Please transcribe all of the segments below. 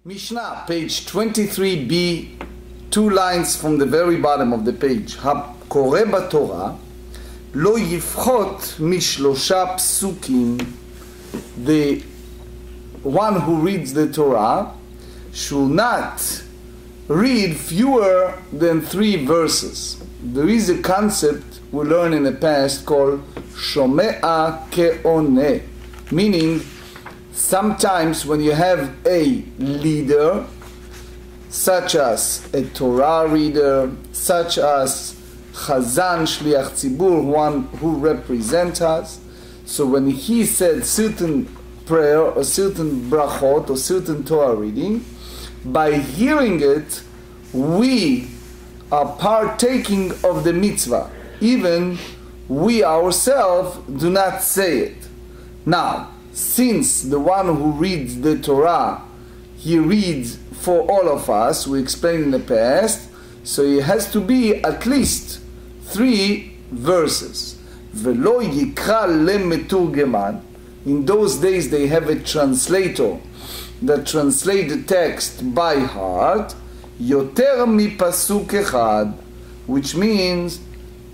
Mishnah, page 23b, 2 lines from the very bottom of the page. הקורא בתורה לא יפחות משלושה פסוקים. The one who reads the Torah should not read fewer than 3 verses. There is a concept we learned in the past called shomea ke'oneh, meaning sometimes when you have a leader, such as a Torah reader, such as Chazan, Shliach Tzibur, one who represents us, so when he said certain prayer or certain brachot or certain Torah reading, by hearing it, we are partaking of the mitzvah, even we ourselves do not say it. Now, since the one who reads the Torah, he reads for all of us, we explained in the past, so it has to be at least 3 verses. Velo yikra lemeturgeman. In those days they have a translator that translates the text by heart. Yoter mi pasuk echad, which means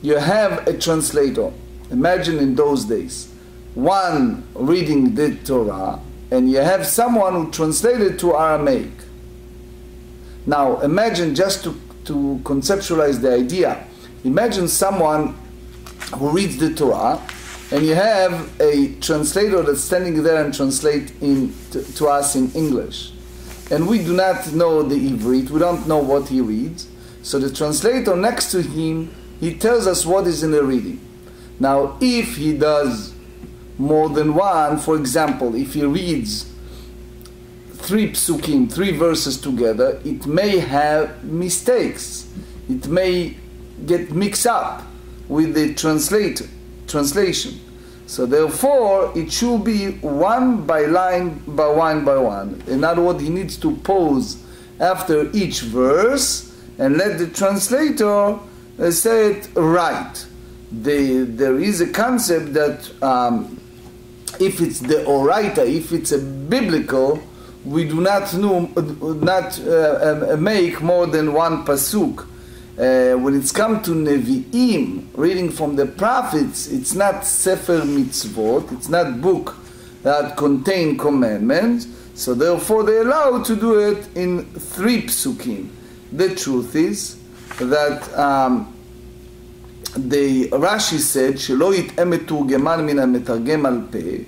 you have a translator. Imagine in those days, one reading the Torah, and you have someone who translated to Aramaic. Now imagine, just to conceptualize the idea, imagine someone who reads the Torah, and you have a translator that's standing there and translate to us in English. And we do not know the Ivrit, we don't know what he reads. So the translator next to him, he tells us what is in the reading. Now if he does more than one, for example, if he reads 3 psukim, 3 verses together, it may have mistakes. It may get mixed up with the translation. So therefore, it should be one by line, by one. In other words, he needs to pause after each verse and let the translator say it right. There is a concept that if it's the oraita, if it's a biblical, we do not make more than 1 pasuk. When it's come to Nevi'im, reading from the prophets, it's not Sefer Mitzvot, it's not book that contain commandments, so therefore they're allowed to do it in 3 psukim. The truth is that the Rashi said, "Shelo yit'eh meturgeman min hametargem al peh,"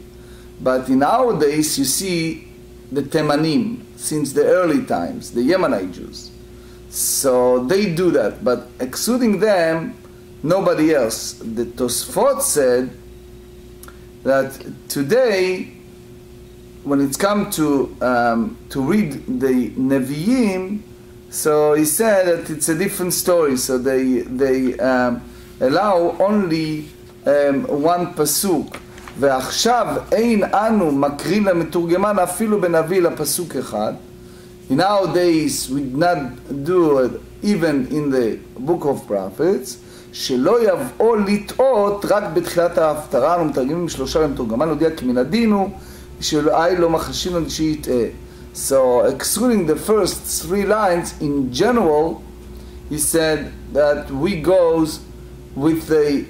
but in our days you see the Temanim, since the early times, the Yemenite Jews. So they do that, but excluding them, nobody else. The Tosfot said that today, when it's come to read the Nevi'im, so he said that it's a different story. So they allow only 1 pasuk. ועכשיו אין אנו מקרין למתורגמן אפילו בנביא לפסוק אחד. Nowadays we not do it even in the Book of Prophets. שלא יבואו לטעות רק בתחילת ההפטרה. אנו מתרגמים 3 למתורגמן, להודיע כי מן הדין הוא שאולי לא מחשים לו שיטעה. So excluding the first 3 lines, in general he said that we goes with the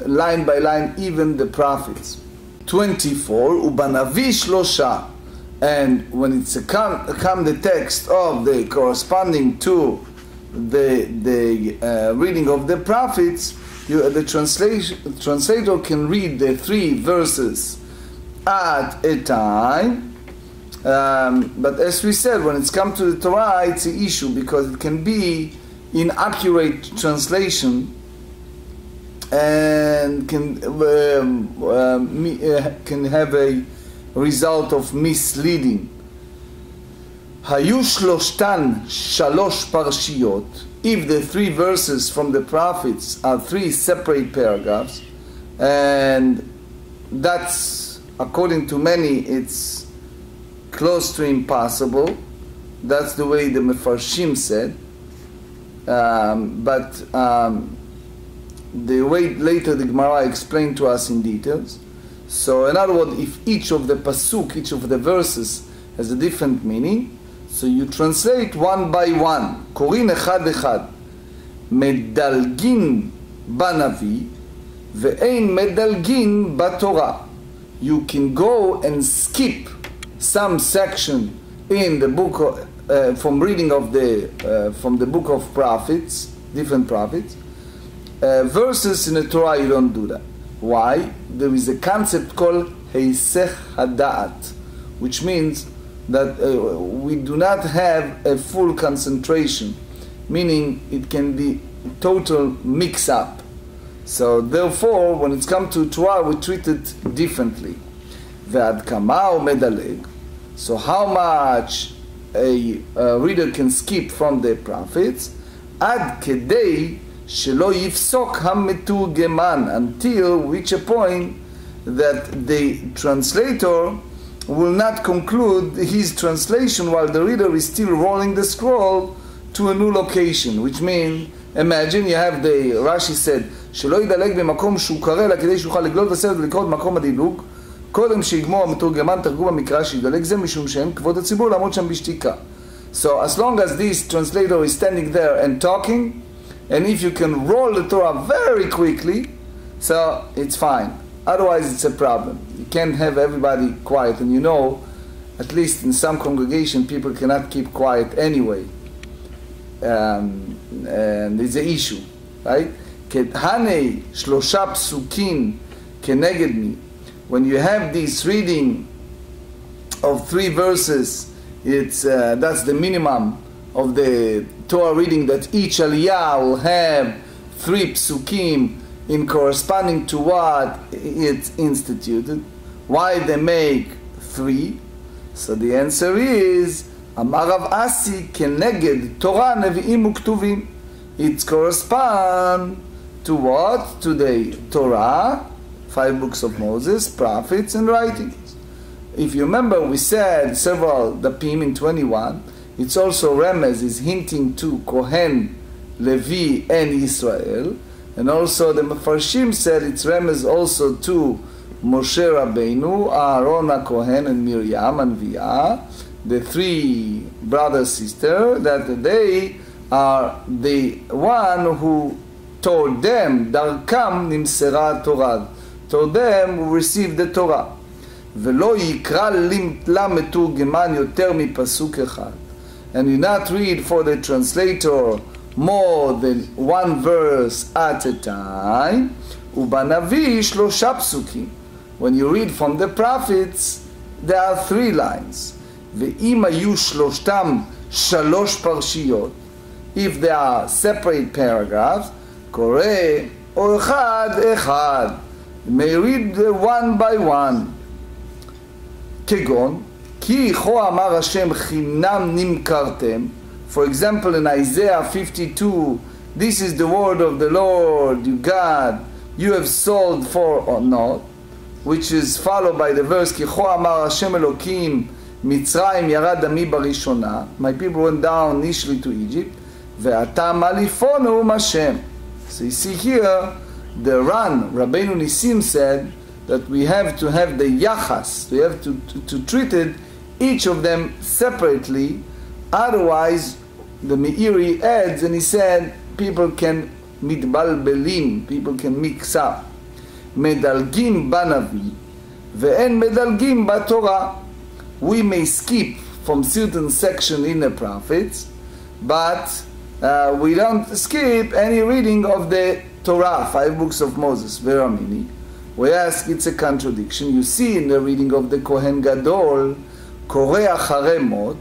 line by line, even the prophets. 24, ובנביא 3, and when it's come the text of the corresponding to the reading of the prophets, the translator can read the 3 verses at a time. But as we said, when it's come to the Torah, it's an issue because it can be inaccurate translation and can have a result of misleading. היו שלושתן 3 פרשיות. If the 3 verses from the prophets are 3 separate paragraphs, and that's, according to many, it's close to impossible. That's the way the Mefarshim said. But the way later the Gemara explained to us in details. So in other words, if each of the pasuk, each of the verses has a different meaning, So you translate one by one. קוראים אחד אחד. מדלגין בנביא ואין מדלגין בתורה. You can go and skip some section in the book from reading of from the book of prophets, different prophets. Verses in the Torah you don't do that. Why? There is a concept called Heisech Hada'at, which means that we do not have a full concentration, meaning it can be total mix-up. So therefore, when it's come to Torah, we treat it differently. Ve'ad kama o medaleg. So how much a reader can skip from the prophets? Ad kedei shelo yifsok hameturgeman, until reach a point that the translator will not conclude his translation while the reader is still rolling the scroll to a new location, which means, imagine you have the, Rashi said, שלא ידלג במקום שהוא קרא לה כדי שיוכל לגלול בסרט ולקרוא את מקום הדילוג, קודם שיגמור המתורגמן תרגום המקרא שידלג זה משום שהם כבוד הציבור לעמוד שם בשתיקה. So as long as this translator is standing there and talking, and if you can roll the Torah very quickly, so it's fine. Otherwise it's a problem. You can't have everybody quiet, and you know, at least in some congregation, people cannot keep quiet anyway. And it's an issue, right? כהנה שלושה פסוקים כנגד מי. When you have this reading of 3 verses, it's that's the minimum of the Torah reading, that each aliyah will have 3 psukim in corresponding to what it's instituted. Why they make 3? So the answer is Amar Rav Asi keneged Torah nevi'im uktuvim. It corresponds to what? To the Torah, 5 books of Moses, prophets, and writings. If you remember, we said several dapim in 21. It's also Remez is hinting to Kohen, Levi, and Israel. And also the Mefarshim said it's Remez also to Moshe Rabbeinu, Aaron HaKohen, and Miriam and Via, the 3 brothers sisters, that they are the one who told them, Darkam nimsera Torah, told them who received the Torah. ולא יקרא למתורגמן יותר מפסוק אחד. And you not read for the translator more than 1 verse at a time. ובנביא 3 פסוקים. When you read from the prophets, there are 3 lines. ואם היו שלושתם 3 פרשיות, if there are separate paragraphs, קורא או אחד אחד. You may read 1 by 1. כגון, כי כה אמר השם חינם נמכרתם. For example, in Isaiah 52, this is the word of the Lord, you God, you have sold for or not, which is followed by the verse, כי כה אמר השם אלוקים, מצרים ירד עמי בראשונה, my people went down initially to Egypt, ועתה מה לפונו השם. So you see here, the Ran, Rabbeinu Nisim said, that we have to have the yachas, we have to treat it, each of them separately, otherwise the Meiri adds, and he said, people can mitbalbelim, people can mix up. Medalgim banavi, ve'en medalgim batorah. We may skip from certain section in the prophets, but we don't skip any reading of the Torah, 5 books of Moses, very many. We ask, it's a contradiction. You see in the reading of the Kohen Gadol, Koreh Acharei Mot,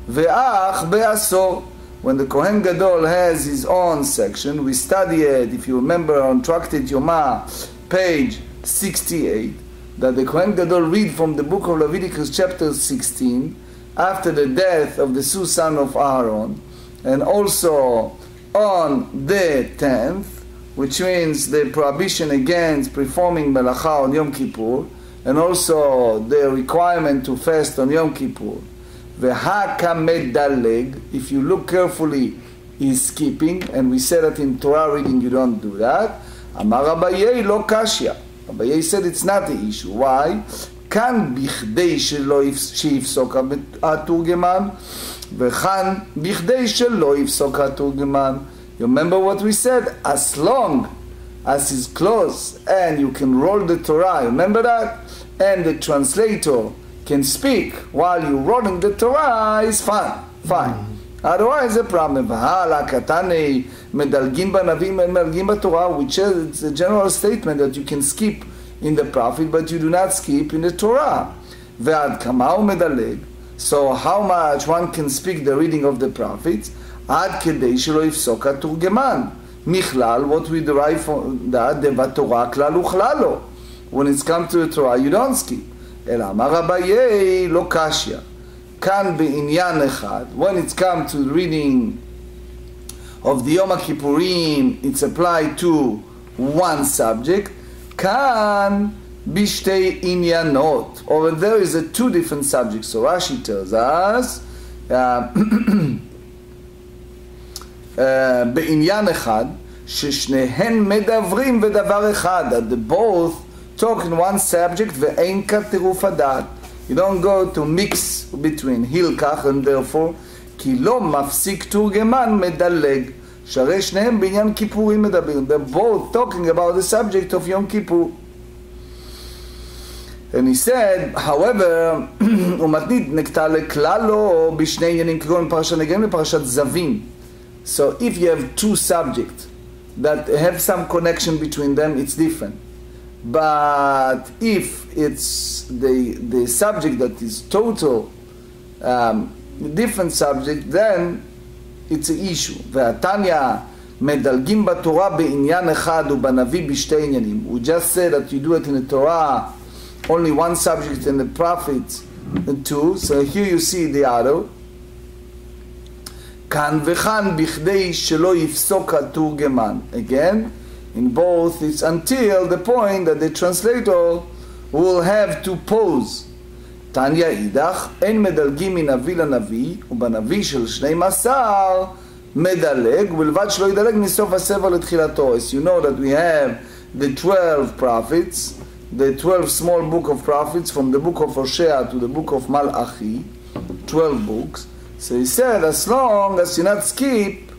Ve'ach Be'asor. When the Kohen Gadol has his own section, we study it, if you remember, on Tractate Yoma, page 68, that the Kohen Gadol read from the book of Leviticus chapter 16, after the death of the son of Aaron, and also on the 10th, which means the prohibition against performing melacha on Yom Kippur, and also the requirement to fast on Yom Kippur. V'hakamedaleg, if you look carefully, is skipping, and we said that in Torah reading you don't do that. Amar Abaye lo kashya. Abaye said it's not the issue. Why? Kan bichdei shelo sheyifsok התורגמן, וכאן, בכדי שלא יפסוק התורגמן. You remember what we said? As long as it's close and you can roll the Torah, remember that? And the translator can speak while you're rolling the Torah, is fine. Otherwise, a problem. Which is a general statement that you can skip in the prophet, but you do not skip in the Torah. So how much one can speak the reading of the prophets? Ad kedei shelo yifsok haturgeman. Michlal, what we derive from that, Torah klal uchlalo. When it's come to the Torah, you don't skip. Ela amar Abaye lo kashya. Kan be'inyan echad. When it's come to the reading of the Yom Kippurim, it's applied to one subject. Kan bishtei inyanot. Over there is two different subjects. So Rashi tells us בעניין אחד ששניהם מדברים ודבר אחד, that they both talk in one subject ואין כטירוף הדעת. You don't go to mix between הילקח and therefore כי לא מפסיק תורגמן מדלג, שהרי שניהם בעניין כיפורים מדברים. They're both talking about the subject of יום כיפור. And he said, however, ומתנית נקטע לכללו בשני עניינים כגון פרשת נגעים לפרשת זווים. So if you have two subjects that have some connection between them, it's different. But if it's the subject that is total different subject, then it's an issue. והתניא מדלגים בתורה בעניין אחד ובנביא בשתי עניינים. We just said that you do it in the Torah, only one subject, and the prophets two. So here you see the other. כאן וכאן בכדי שלא יפסוק התורגמן. Again, in both it's until the point that the translator will have to pause. תניא אידך, אין מדלגים מנביא לנביא, ובנביא של 12 מדלג, ובלבד שלא ידלג מסוף הספר לתחילתו. As you know that we have the 12 prophets, the 12 small book of prophets, from the book of Hosea to the book of Malachi, 12 books. So he said, as long as you not skip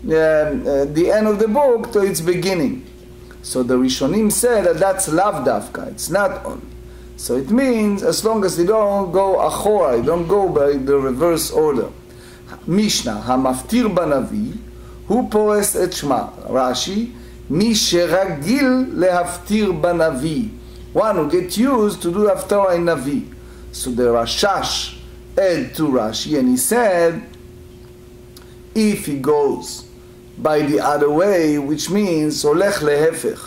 the end of the book to its beginning. So the Rishonim said that that's lav dafka, it's not on. So it means as long as you don't go achora, you don't go by the reverse order. Mishnah, המפטיר בנביא, הוא פורס את שמה. Rashi, מי שרגיל להפטיר בנביא. One who get used to do haftarah in Navi. So the Rashash add to Rashi, and he said, if he goes by the other way, which means olech lehefech,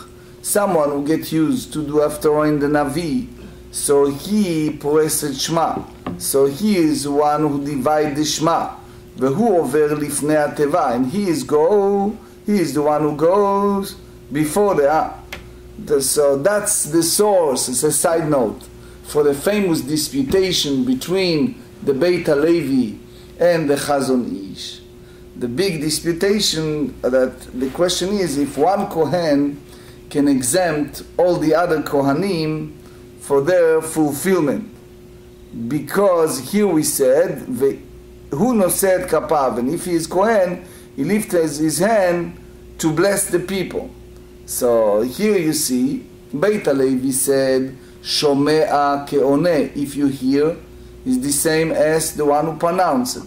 someone who get used to do haftarah in the Navi, so he pores et shma, so he is one who divide the shma, vehu over lifnei ateva, and he is the one who goes before the so that's the source. It's a side note for the famous disputation between the Beit HaLevi and the Chazon Ish. The big disputation, that the question is if one Kohen can exempt all the other Kohanim for their fulfillment. Because here we said, Hu noseh et kapav, and if he is Kohen, he lifts his hand to bless the people. So here you see, Beit HaLevi said, Shomea ke'oneh, if you hear, is the same as the one who pronounced it.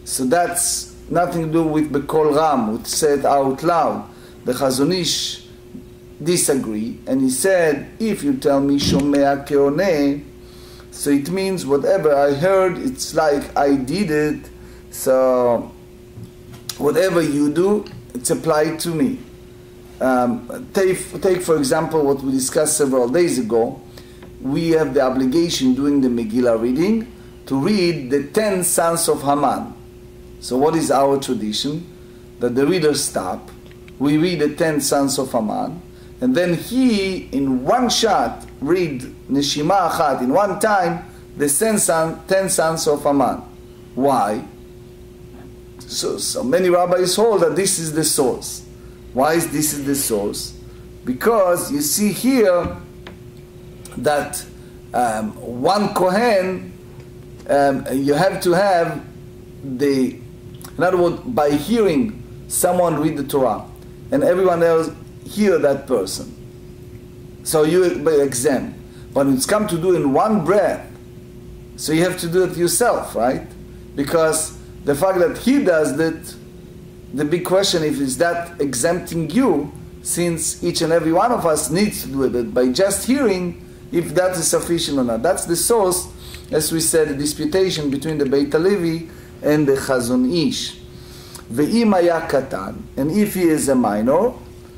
So that's nothing to do with Bekol Ram, which said out loud. The Chazon Ish disagreed, and he said, if you tell me Shomea ke'oneh, so it means whatever I heard, it's like I did it, so whatever you do, it's applied to me. Take for example what we discussed several days ago. We have the obligation during the Megillah reading to read the 10 sons of Haman. So what is our tradition? That the reader stop, we read the 10 sons of Haman, and then he in one shot read Neshima Achat, in one time, the 10 sons of Haman. Why? So many rabbis hold that this is the source. Why is this the source? Because you see here that one Kohen, you have to have in other words, by hearing someone read the Torah, and everyone else hear that person, so you exempt. But when it's come to do in one breath, so you have to do it yourself, right? Because the fact that he does that, the big question is that exempting you, since each and every one of us needs to do it, but by just hearing, if that is sufficient or not. That's the source, as we said, the disputation between the Beit HaLevi and the Chazon Ish. Ve'im haya katan, and if he is a minor,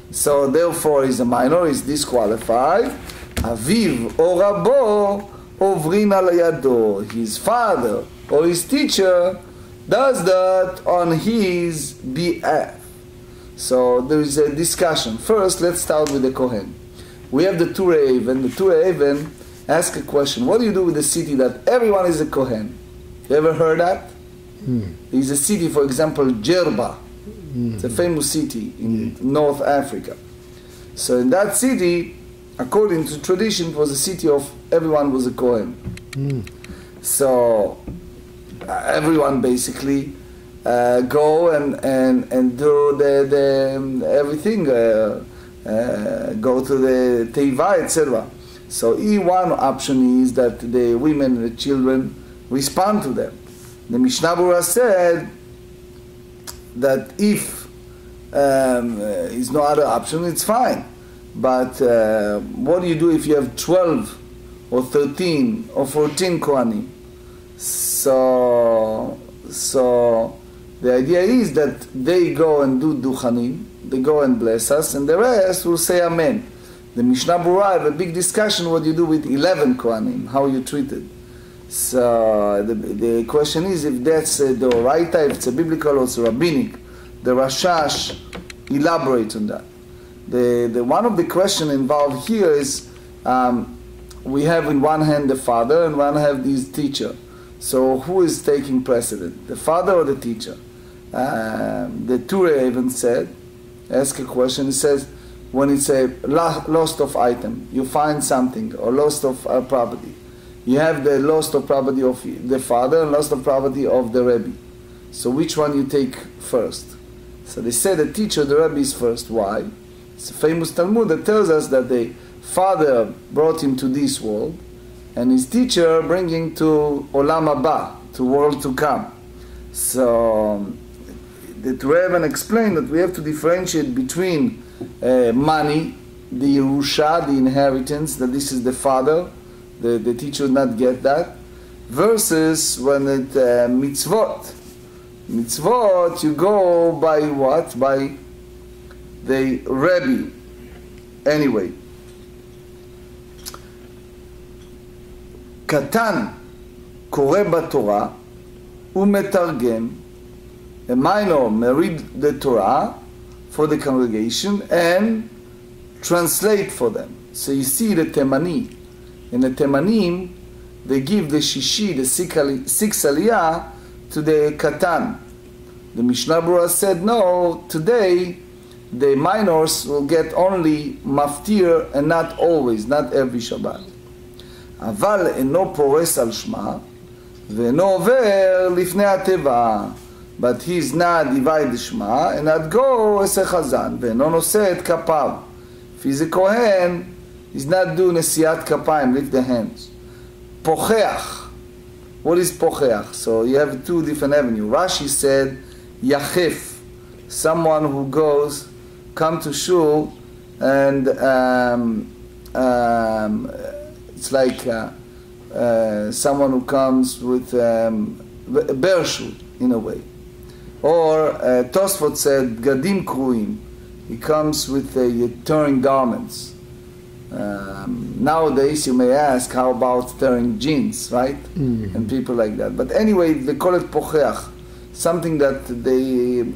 so therefore he's a minor, he's disqualified. Aviv or rabo ovrin al yado, his father or his teacher does that on his behalf. So there is a discussion. First, let's start with the Kohen. We have the Turei Even. The Turei Even ask a question. What do you do with the city that everyone is a Kohen? You ever heard that? There's a city, for example, Jerba. It's a famous city in North Africa. So in that city, according to tradition, it was a city of everyone was a Kohen. So everyone basically go and do the everything, go to the teiva, etc. So one option is that the women and the children respond to them. The Mishnah Berurah said that if is no other option, it's fine. But what do you do if you have 12 or 13 or 14 Kohanim? So the idea is that they go and do duchanim, they go and bless us, and the rest will say amen. The Mishnah Berurah have a big discussion what you do with 11 Kohanim, how you treat it. So the question is if that's the Oraita, if it's a biblical or it's a rabbinic. The Rashash elaborates on that. The one of the question involved here is we have in one hand the father and one hand his teacher. So who is taking precedent, the father or the teacher? The Turei even said, ask a question, it says, when it's a loss of item, you find something, or loss of property, you have the loss of property of the father and loss of property of the Rebbe. So which one you take first? So they say the teacher, the Rebbe is first. Why? It's a famous Talmud that tells us that the father brought him to this world, and his teacher bringing to Olam Haba, to world to come. So the Rebbe explained that we have to differentiate between money, the Yerusha, the inheritance, that this is the father, the teacher would not get that, versus when it mitzvot. Mitzvot, you go by what? By the Rebbe. Anyway. קטן קורא בתורה ומתרגם. A minor may read the Torah for the congregation and translate for them. So you see the Temani. In the Temanim, they give the Shishi, the six aliyah, to the Katan. The Mishnah Berurah said, no, today the minors will get only maftir and not always, not every Shabbat. אבל אינו פורס על שמה, ואינו עובר לפני הטבע. But he is not divide the shema, and not go as a chazan, ואינו נושא את כפיו. If he's a kohen, he's not doing נשיאת כפיים, lift the hands. פוחח. What is פוחח? So you have two different avenues. Rashi said, yachif, someone who goes, come to shul, and it's like someone who comes with a bershut, in a way. Or Tosfot said, gadim kruim, he comes with tearing garments. Nowadays you may ask, how about tearing jeans, right? And people like that. But anyway, they call it pocheach, something that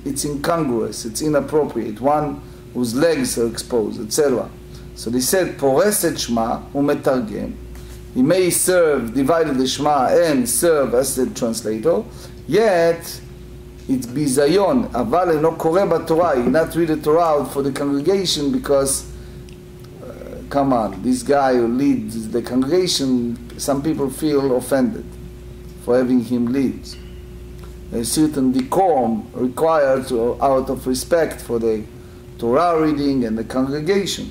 it's incongruous, it's inappropriate, one whose legs are exposed, etc. So they said, poreset shma umetargem. He may serve, divided the shma and serve as the translator, yet it's bizayon, aval eno koreh b'Torah, he not read the Torah out for the congregation because, come on, this guy who leads the congregation, some people feel offended for having him lead. a certain decorum required out of respect for the Torah reading and the congregation.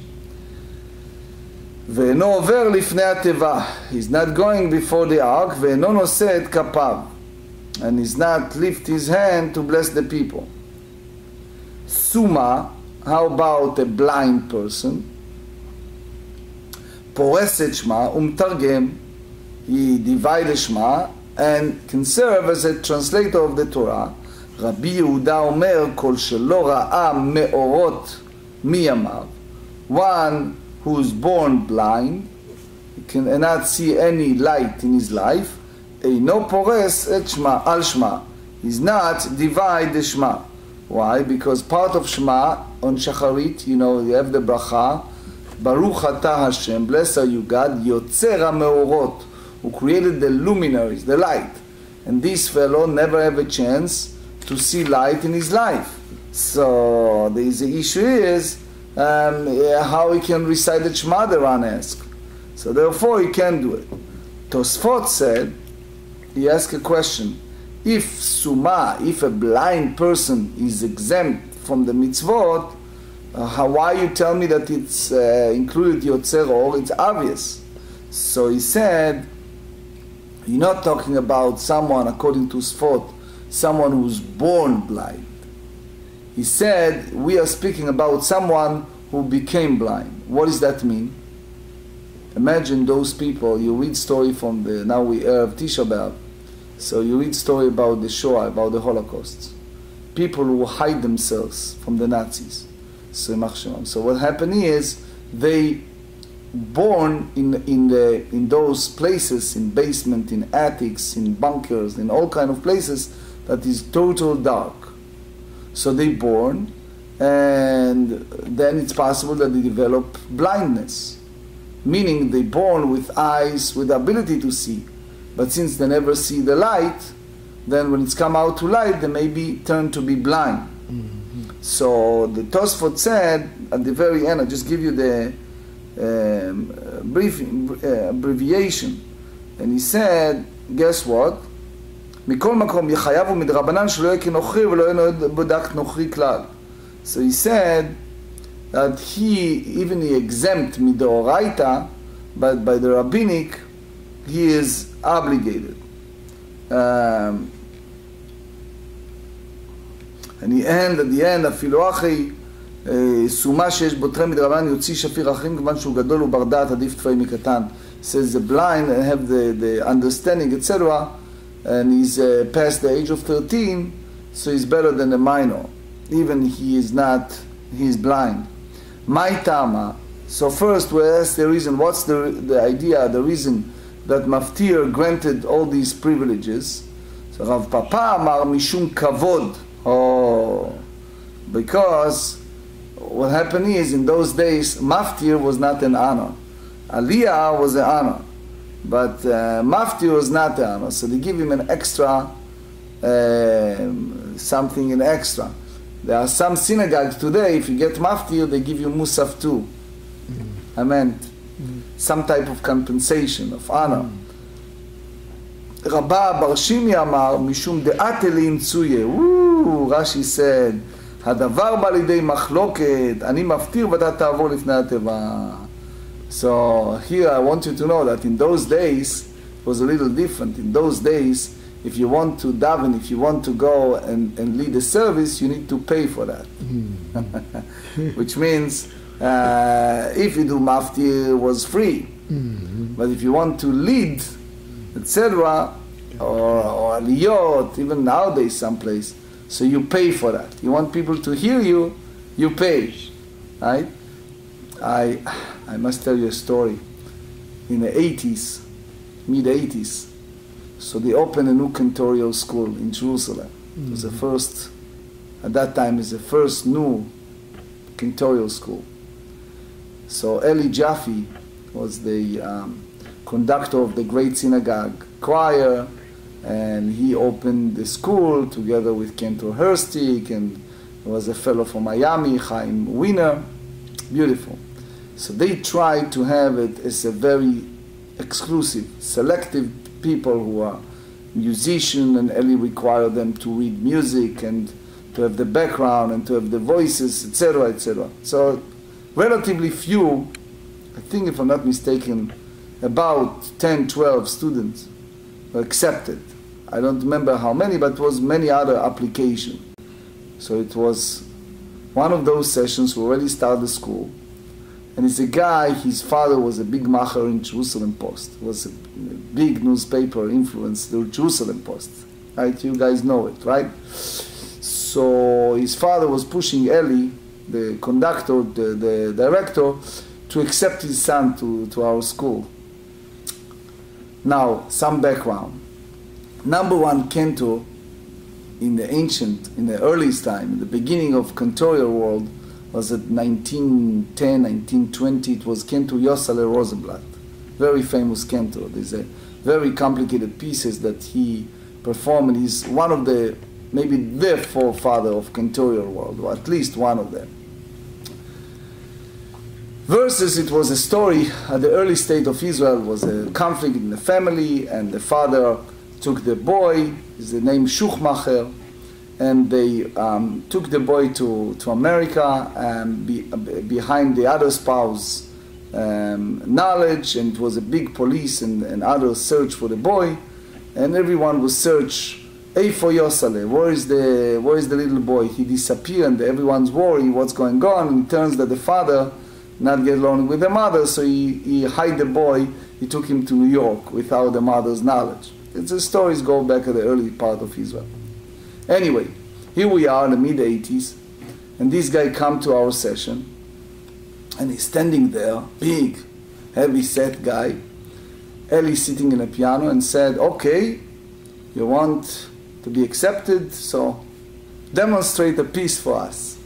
ואינו עובר לפני התיבה. He's not going before the ark, ואינו נושא את כפיו. And he's not lift his hand to bless the people. Suma, how about a blind person? פורס את שמה ומתרגם. He divides שמה and can serve as a translator of the Torah. רבי יהודה אומר, כל שלא ראה מאורות מימיו. One who is born blind, he cannot see any light in his life, אינו פורס את שמה, על שמה. He's not divide the shema. Why? Because part of shema on shacharit, you know, you have the bracha, Baruch atah Hashem, blessed are you God, yotzer hameorot, who created the luminaries, the light. And this fellow never have a chance to see light in his life. So the issue is how he can recite the Shema, the Ran asked. So therefore he can't do it. Tosfot said, he asked a question, if Suma, if a blind person is exempt from the mitzvot, why you tell me that it's included Yotzer Or? It's obvious. So he said, you're not talking about someone, according to Sfot, someone who's born blind. He said, we are speaking about someone who became blind. What does that mean? Imagine those people, you read story from the, now we have Tisha B'Av, so you read story about the Shoah, about the Holocaust. People who hide themselves from the Nazis. So what happened is, they born in those places, in basement, in attics, in bunkers, in all kind of places that is total dark. So they born, and then it's possible that they develop blindness, meaning they born with eyes with the ability to see, but since they never see the light, then when it's come out to light, they may be turned to be blind. So the Tosfot said at the very end, I'll just give you the abbreviation, and he said, guess what? מכל מקום יחייב ומדרבנן שלא יהיה כנוכרי ולא יהיה בדק נוכרי כלל. So he said that even he exempt mid'oraita, but by the rabbinic he is obligated. And he end at the end, אפילו אחי סומה שיש בו תרי מדרבנן יוציא שפיר אחרים כיוון שהוא גדול ובר דעת עדיף תפאי מקטן. Says the blind and have the understanding, etc., and he's past the age of 13, so he's better than a minor, even he's blind. My tama. So first we ask the reason. What's the idea, the reason that Maftir granted all these privileges? So Rav Papa amar mishum kavod. Oh, because what happened is, in those days Maftir was not an honor. Aliyah was an honor. But Maftir was not an honor, so they give him an extra, something in extra. There are some synagogues today, if you get Maftir, they give you Musaf too. I meant some type of compensation, of honor. Rabba bar Shimi amar, mishum de'ate li'imtsuye. Rashi said, hadavar ba lidei machloket, ani maftir v'ata ta'avor lifnei hateva. So here I want you to know that in those days it was a little different. In those days, if you want to daven, if you want to go and lead a service, you need to pay for that. Which means if you do maftir, it was free. But if you want to lead, etc., or aliyot, even nowadays someplace, so you pay for that. You want people to hear you, you pay. Right? I must tell you a story. In the 80s, mid-80s, so they opened a new cantorial school in Jerusalem. It was the first, at that time, it was the first new cantorial school. So Eli Jaffe was the conductor of the great synagogue choir, and he opened the school together with Cantor Herstik, and there was a fellow from Miami, Chaim Wiener. Beautiful. So they tried to have it as a very exclusive, selective people who are musician, and Eli required them to read music and to have the background and to have the voices, etc., etc. So relatively few, I think if I'm not mistaken, about 10, 12 students were accepted. I don't remember how many, but it was many other applications. So it was one of those sessions. We already started the school. And it's a guy, his father was a big macher in Jerusalem Post. It was a big newspaper influenced the Jerusalem Post. Right? You guys know it, right? So his father was pushing Eli, the conductor, the director, to accept his son to our school. Now, some background. Number one cantor in the earliest time, in the beginning of cantorial world, was at 1910, 1920. It was cantor Yossele Rosenblatt, very famous cantor. There's a very complicated pieces that he performed, and he's one of the, maybe the forefather of cantorial world, or at least one of them. Versus, it was a story at the early state of Israel. Was a conflict in the family, and the father took the boy, his name Schuchmacher, and they took the boy to America and behind the other spouse knowledge, and it was a big police and other search for the boy, and everyone was search, hey, for Yosale, where is the little boy? He disappeared, and everyone's worried what's going on, and it turns that the father not get along with the mother, so he hid the boy, he took him to New York without the mother's knowledge. The stories go back to the early part of Israel. Anyway, here we are in the mid-80s, and this guy come to our session, and he's standing there, big, heavy-set guy. Eli sitting in a piano and said, okay, you want to be accepted, so demonstrate a piece for us.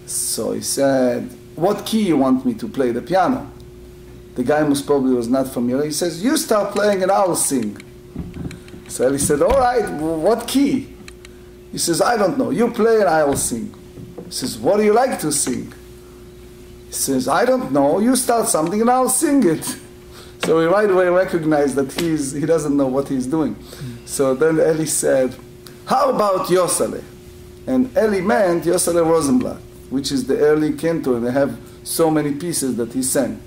So he said, what key you want me to play the piano? The guy most probably was not familiar. He says, you start playing and I'll sing. So Eli said, all right, what key? He says, I don't know. You play and I'll sing. He says, what do you like to sing? He says, I don't know. You start something and I'll sing it. So we right away recognize that he doesn't know what he's doing. So then Eli said, how about Yosale? And Eli meant Yosale Rosenblatt, which is the early cantor, and they have so many pieces that he sang.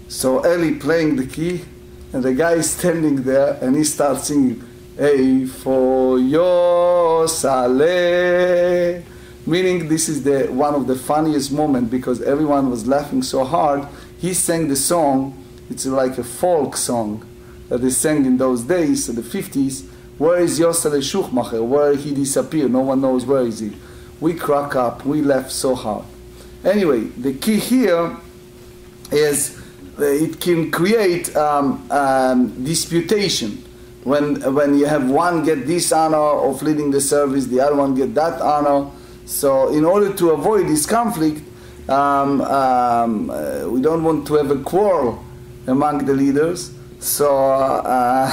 So Eli playing the key, and the guy is standing there, and he starts singing, hey, for Yosale, meaning this is one of the funniest moments, because everyone was laughing so hard. He sang the song, it's like a folk song that they sang in those days, in the 50s, where is Yosale Schuchmacher, where he disappeared, no one knows where is he. We crack up, we laugh so hard. Anyway, the key here is it can create disputation. When you have one get this honor of leading the service, the other one get that honor. So in order to avoid this conflict, we don't want to have a quarrel among the leaders. So,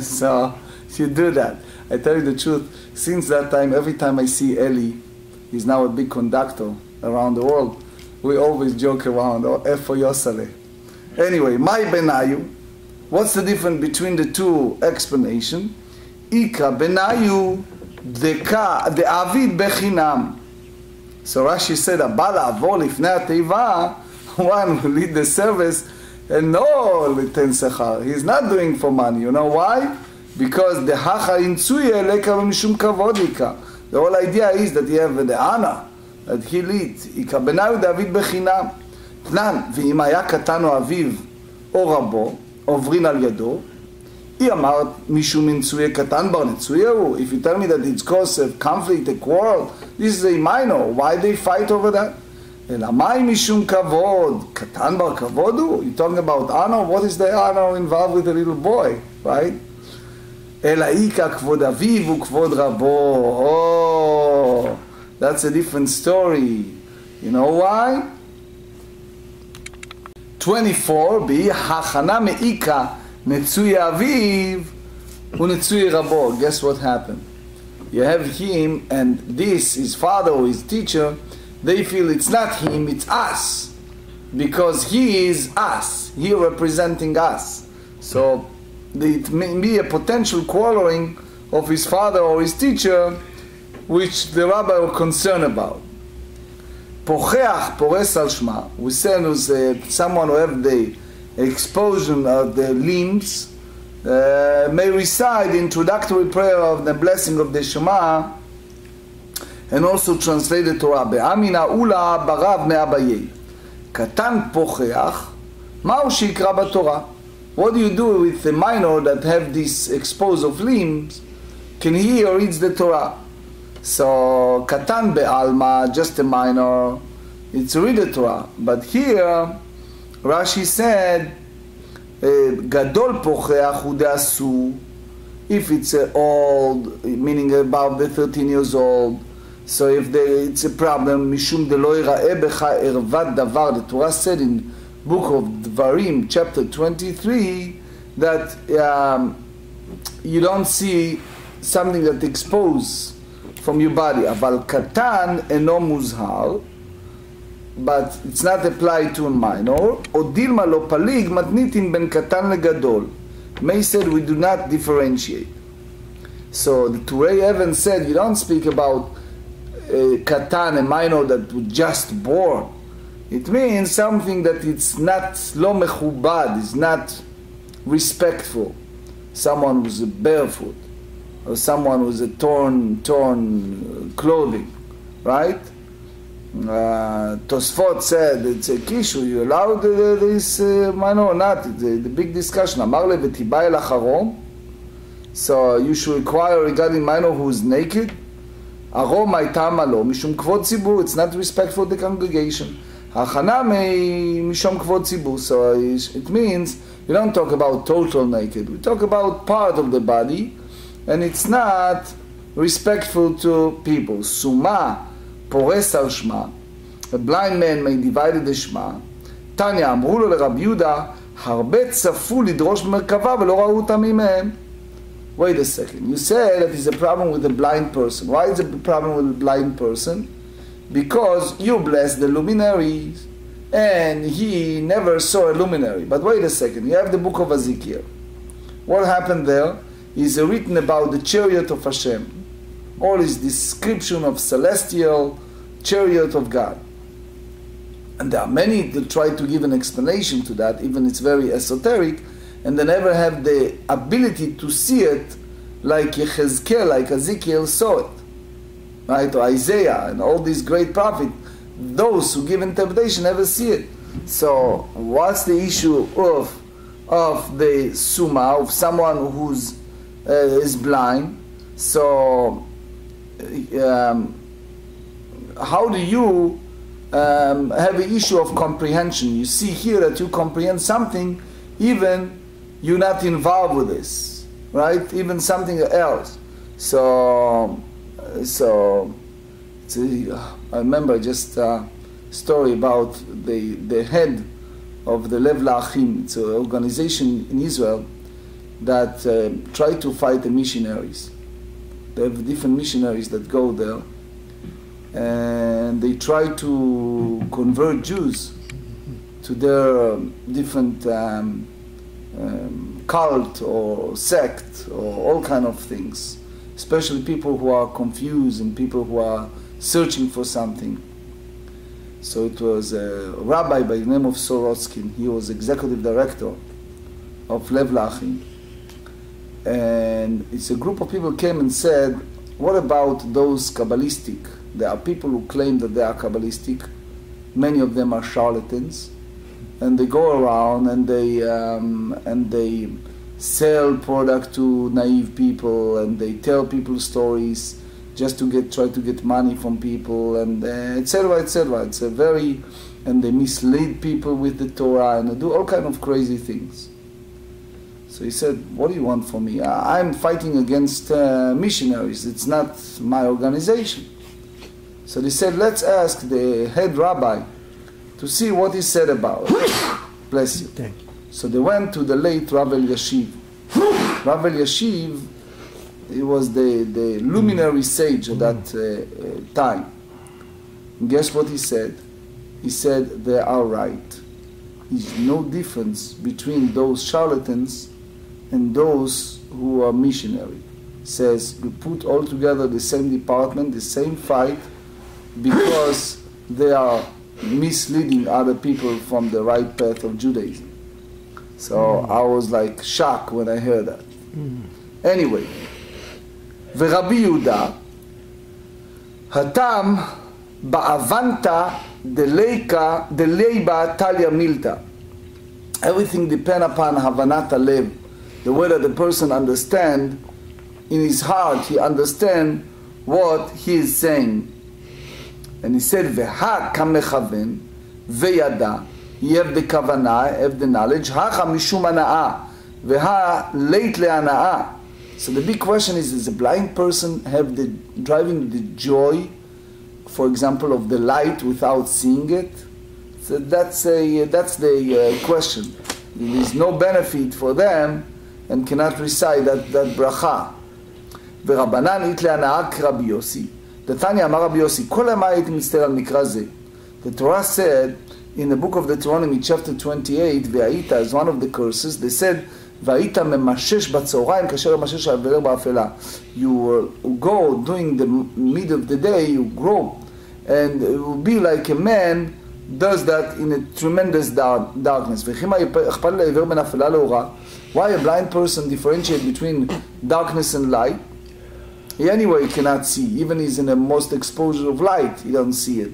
so you do that. I tell you the truth, since that time, every time I see Eli, he's now a big conductor around the world, we always joke around, oh, F for Yosale. Anyway, my benayu, what's the difference between the two explanations? Ika benayu de avid bechinam. So Rashi said, Abala avol lifnei ateiva, one will lead the service, and no liten sechar. He's not doing for money. You know why? Because the hacha insuye leka v'mishum kavodika. The whole idea is that you have the honor that he leads. Ika benayu David bechinam. תנן, ואם היה קטן או אביו או רבו, עוברין על ידו, היא אמרת, משום נצויה קטן בר נצויה הוא. If you tell me that it's cause a conflict, a quarrel, this is a minor, why they fight over that? אלא מהי משום כבוד? קטן בר כבוד הוא? You're talking about honor? What is the honor involved with a little boy, right? אלא איקה כבוד אביו וכבוד רבו. Oh, that's a different story. You know why? 24b, הכנה מעיקה נצוי אביו ונצוי רבו. Guess what happened? You have him, and this, his father or his teacher, they feel it's not him, it's us. Because he is us. He representing us. So it may be a potential quarreling of his father or his teacher, which the rabbi was concerned about. Pocheach, pores al shma, we say someone who have the explosion of the limbs may recite the introductory prayer of the blessing of the Shema, and also translate the Torah. Be'amina ula barav me'abayei. Katan pocheach, ma'u shikra b'Torah. What do you do with the minor that have this exposed of limbs? Can he or reads the Torah? So katan be'alma, just a minor, it's read the Torah. But here, Rashi said, gadol pocheach hu de'asu. If it's old, meaning about the 13 years old, so if it's a problem, mishum de lo yira'eh becha ervat davar. The Torah said in Book of Dvarim, chapter 23, that you don't see something that exposed from your body. Aval katan eno muzhar, but it's not applied to a minor. Or dilma lo palig matnitin ben katan legadol. May said we do not differentiate. So the Turei Even said you don't speak about katan, a minor that was just born. It means something that it's not lo mechubad, is not respectful. Someone who's barefoot, or someone who's a torn clothing, right? Tosfot said it's a kishu. You allowed this minor or not? It's the big discussion. Amar le v'tibai el acharom. So you should inquire regarding minor who is naked. Arom ha'ita malo mishum kvod tzibur. It's not respectful to the congregation. Hachana mishum kvod tzibur. So it means we don't talk about total naked. We talk about part of the body, and it's not respectful to people. Suma pores al shma. A blind man may divide the shma. Tanya אמרו לו לרב יהודה, הרבה צפו לדרוש במרכבה ולא ראו אותם מהם. Wait a second. You say that is a problem with the blind person. Why is it a problem with the blind person? Because you bless the luminaries, and he never saw a luminary. But wait a second. You have the book of Ezekiel. What happened there is written about the chariot of Hashem. All is description of celestial chariot of God. And there are many that try to give an explanation to that, even it's very esoteric, and they never have the ability to see it like Yechezkel, like Ezekiel saw it, right? Or Isaiah and all these great prophets. Those who give interpretation never see it. So what's the issue of the summa, of someone who's is blind? So how do you have an issue of comprehension? You see here that you comprehend something, even you're not involved with this, right? Even something else. So I remember just a story about the head of the Lev La'achim. It's an organization in Israel that try to fight the missionaries. They have different missionaries that go there, and they try to convert Jews to their different cult or sect or all kind of things, especially people who are confused and people who are searching for something. So it was a rabbi by the name of Sorotskin. He was executive director of Lev La'achim. And it's a group of people came and said, what about those Kabbalistic? There are people who claim that they are Kabbalistic. Many of them are charlatans. And they go around and they sell product to naive people, and they tell people stories just to try to get money from people, and etc., etc. It's a very, and they mislead people with the Torah, and they do all kind of crazy things. So he said, what do you want from me? I'm fighting against missionaries. It's not my organization. So they said, let's ask the head rabbi to see what he said about it. Bless you. Thank you. So they went to the late Rav Elyashiv. Rav Elyashiv, he was the luminary sage at that time. And guess what he said? He said, they are right. There's no difference between those charlatans and those who are missionary. Says you put all together the same department, the same fight, because they are misleading other people from the right path of Judaism. So I was like shocked when I heard that. Anyway, ורבי יהודה, הטעם באבנתא דלייבא תליא מילתא. Everything depends upon הבנת הלב, the way that the person understands. In his heart, he understands what he is saying. And he said, "Veha kamlechaven veyada." He have the kavanah, have the knowledge. Hacha mishum anaa, veha leit leanaa. So the big question is: does a blind person have the driving the joy, for example, of the light without seeing it? So that's the question. There is no benefit for them and cannot recite that bracha. ורבנן אית להנאה כרבי יוסי. דתניא אמר רבי יוסי, כל ימי הייתי מצטער על מקרא זה. The Torah said in the book of Deuteronomy chapter 28, והיית, as one of the curses, they said, והיית ממשש בצהריים כאשר ממשש האברך באפלה. You go during the mid of the day, you grow, and it will be like a man does that in a tremendous darkness. וכי מה אכפת לעיוור בין אפלה לאורה? Why a blind person differentiate between darkness and light? He anyway cannot see, even he's in the most exposure of light, he doesn't see it.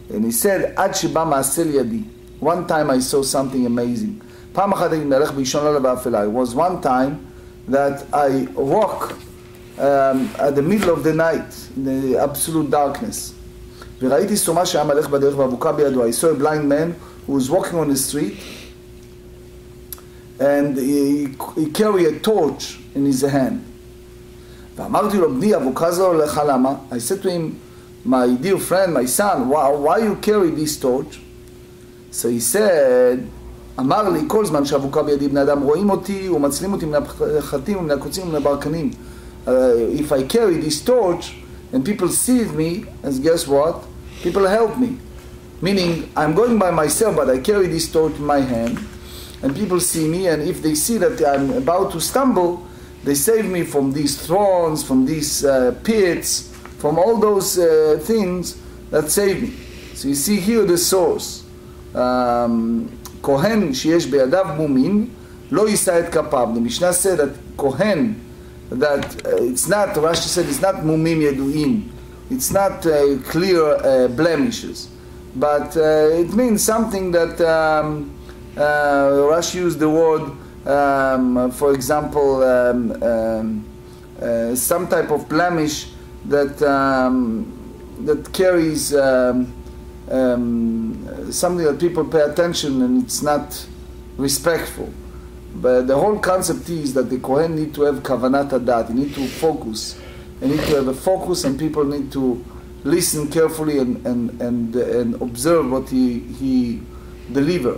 And he said, עד שבא מעשה לידי. One time I saw something amazing. פעם אחת הייתי מלך באישון לילה באפלה. It was one time that I walk at the middle of the night, in the absolute darkness. וראיתי סומה שהיה מלך בדרך ואבוקה בידו. I saw a blind man who was walking on the street, and he carried a torch in his hand. ואמרתי לו, בני, אבוקה זו לך למה? I said to him, my dear friend, my son, why you carry this torch? So he said, אמר לי, כל זמן שאבוקה בידי בני אדם רואים אותי ומצלים אותי מן החטאים ומן הקוצים ומן הברקנים. If I carry this torch and people see me, as guess what? People help me. Meaning, I'm going by myself, but I carry this torch in my hand, and people see me, and if they see that I'm about to stumble, they save me from these thrones, from these pits, from all those things that save me. So you see here the source. Kohen שיש בידיו מומים, לא יישא את כפיו. The Mishnah said that Kohen, that it's not, Rashi said it's not mumim yeduim. It's not clear blemishes. But it means something that Rashi used the word, for example, some type of blemish that that carries something that people pay attention and it's not respectful. But the whole concept is that the Kohen need to have kavanat hadat. He need to focus. He need to have a focus, and people need to listen carefully and observe what he deliver.